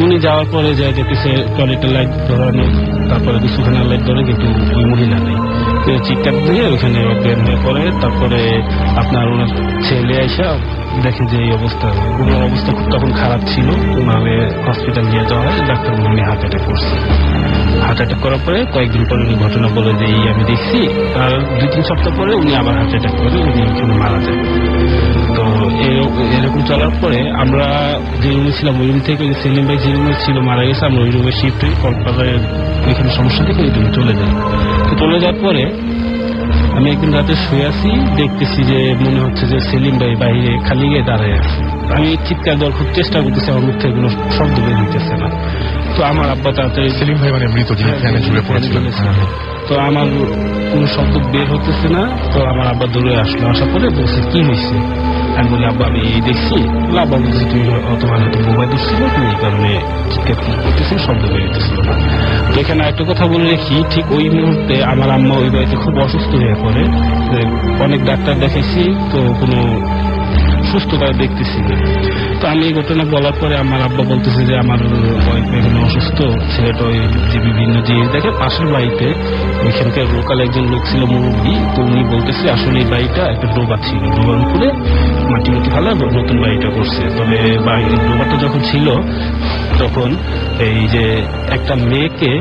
উনি যাওয়ার পরে যায় দেখতেছে টয়লেটের লাইট ধরানো, তারপরে দুশোখানা লাইট ধরে, কিন্তু ওই মহিলা নেই। চিৎকার দিয়ে ওখানে অজ্ঞান হয়ে পড়ে। তারপরে আপনার ওনার ছেলে আইসা দেখে যে এই অবস্থা, ওনার অবস্থা খুব তখন খারাপ ছিল। ওনারে হসপিটাল নিয়ে যাওয়া হয়। ডাক্তার উনি হার্ট অ্যাটাক করছে। হার্ট অ্যাটাক করার পরে কয়েকদিন পরে উনি ঘটনা বলে যে এই আমি দেখছি। আর 2-3 সপ্তাহ পরে উনি আবার হার্ট অ্যাটাক করে উনি ওখানে মারা যায়। তো এরকম চলার পরে আমরা যে রুমে ছিলাম ওই রুম থেকে সেলিম ভাই যে রুমে ছিল মারা গেছে, আমরা ওই রুমে শিফট হয়ে কলকাতায় ওইখানে সমস্যা থেকে ওই রুমে চলে যাই। তো চলে যাওয়ার পরে আমি একদিন রাতে শুয়ে আছি, দেখতেছি যে মনে হচ্ছে যে সেলিম ভাই বাইরে খালি গিয়ে দাঁড়ায় আছে। আমি চিৎকার দেওয়ার খুব চেষ্টা করতেছি, আমার মুখ থেকে কোনো শব্দ বের হইতেছে না। তো আমার আব্বা তাড়াতাড়ি, সেলিম ভাই মানে মৃত, যিনি ফ্যানে ঝুলে পড়েছিলেন। তো আমার কোনো শব্দ বের হতেছে না। তো আমার আব্বা দূরে আসলো, আসার পরে বলছে কি হয়েছে। আমি বলি আব্বা আমি এই দেখছি। আব্বা বলতেছি তুমি তোমার হয়তো মোবাইল দিচ্ছিল, তুমি এই কারণে চিৎকার করতেছি, শব্দ বেরোতেছিল না। তো এখানে একটা কথা বলে রেখি, ঠিক ওই মুহূর্তে আমার আম্মা ওই বাড়িতে খুব অসুস্থ হয়ে পড়ে। অনেক ডাক্তার দেখাইছি, তো কোনো সুস্থতা দেখতেছি না। তো আমি এই ঘটনা বলার পরে আমার আব্বা বলতেছে যে আমার ওয়াইফ এখানে অসুস্থ, ছেলেটা ওই যে বিভিন্ন জিনিস দেখে পাশের বাড়িতে ওইখানকার লোকাল একজন লোক ছিল মুরব্বী। তো উনি বলতেছে আসলে এই বাড়িটা একটা ডোবা ছিল, ডোবার উপরে মাটি ফেলা নতুন বাড়িটা করছে। তবে ডোবাটা যখন ছিল তখন এই যে একটা মেয়েকে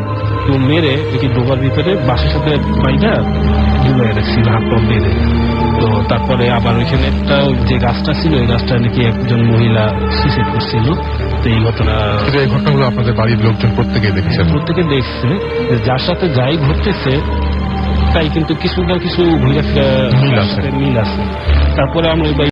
কেউ মেরে ওই ডোবার ভিতরে বাসের সাথে বাড়িটা ডুবাই রাখছিল, হাত পা বেঁধে। তো তারপরে আবার ওইখানে একটা যে গাছটা ছিল ওই গাছটা নাকি একজন মহিলা সুইসাইড করছিল। তো এই ঘটনাগুলো আপনাদের বাড়ির লোকজন প্রত্যেকে দেখেছে? প্রত্যেকে দেখছে। যার সাথে যাই ঘটতেছে তাই কিন্তু কিছু না কিছু মিল আছে। তারপরে আমরা ওই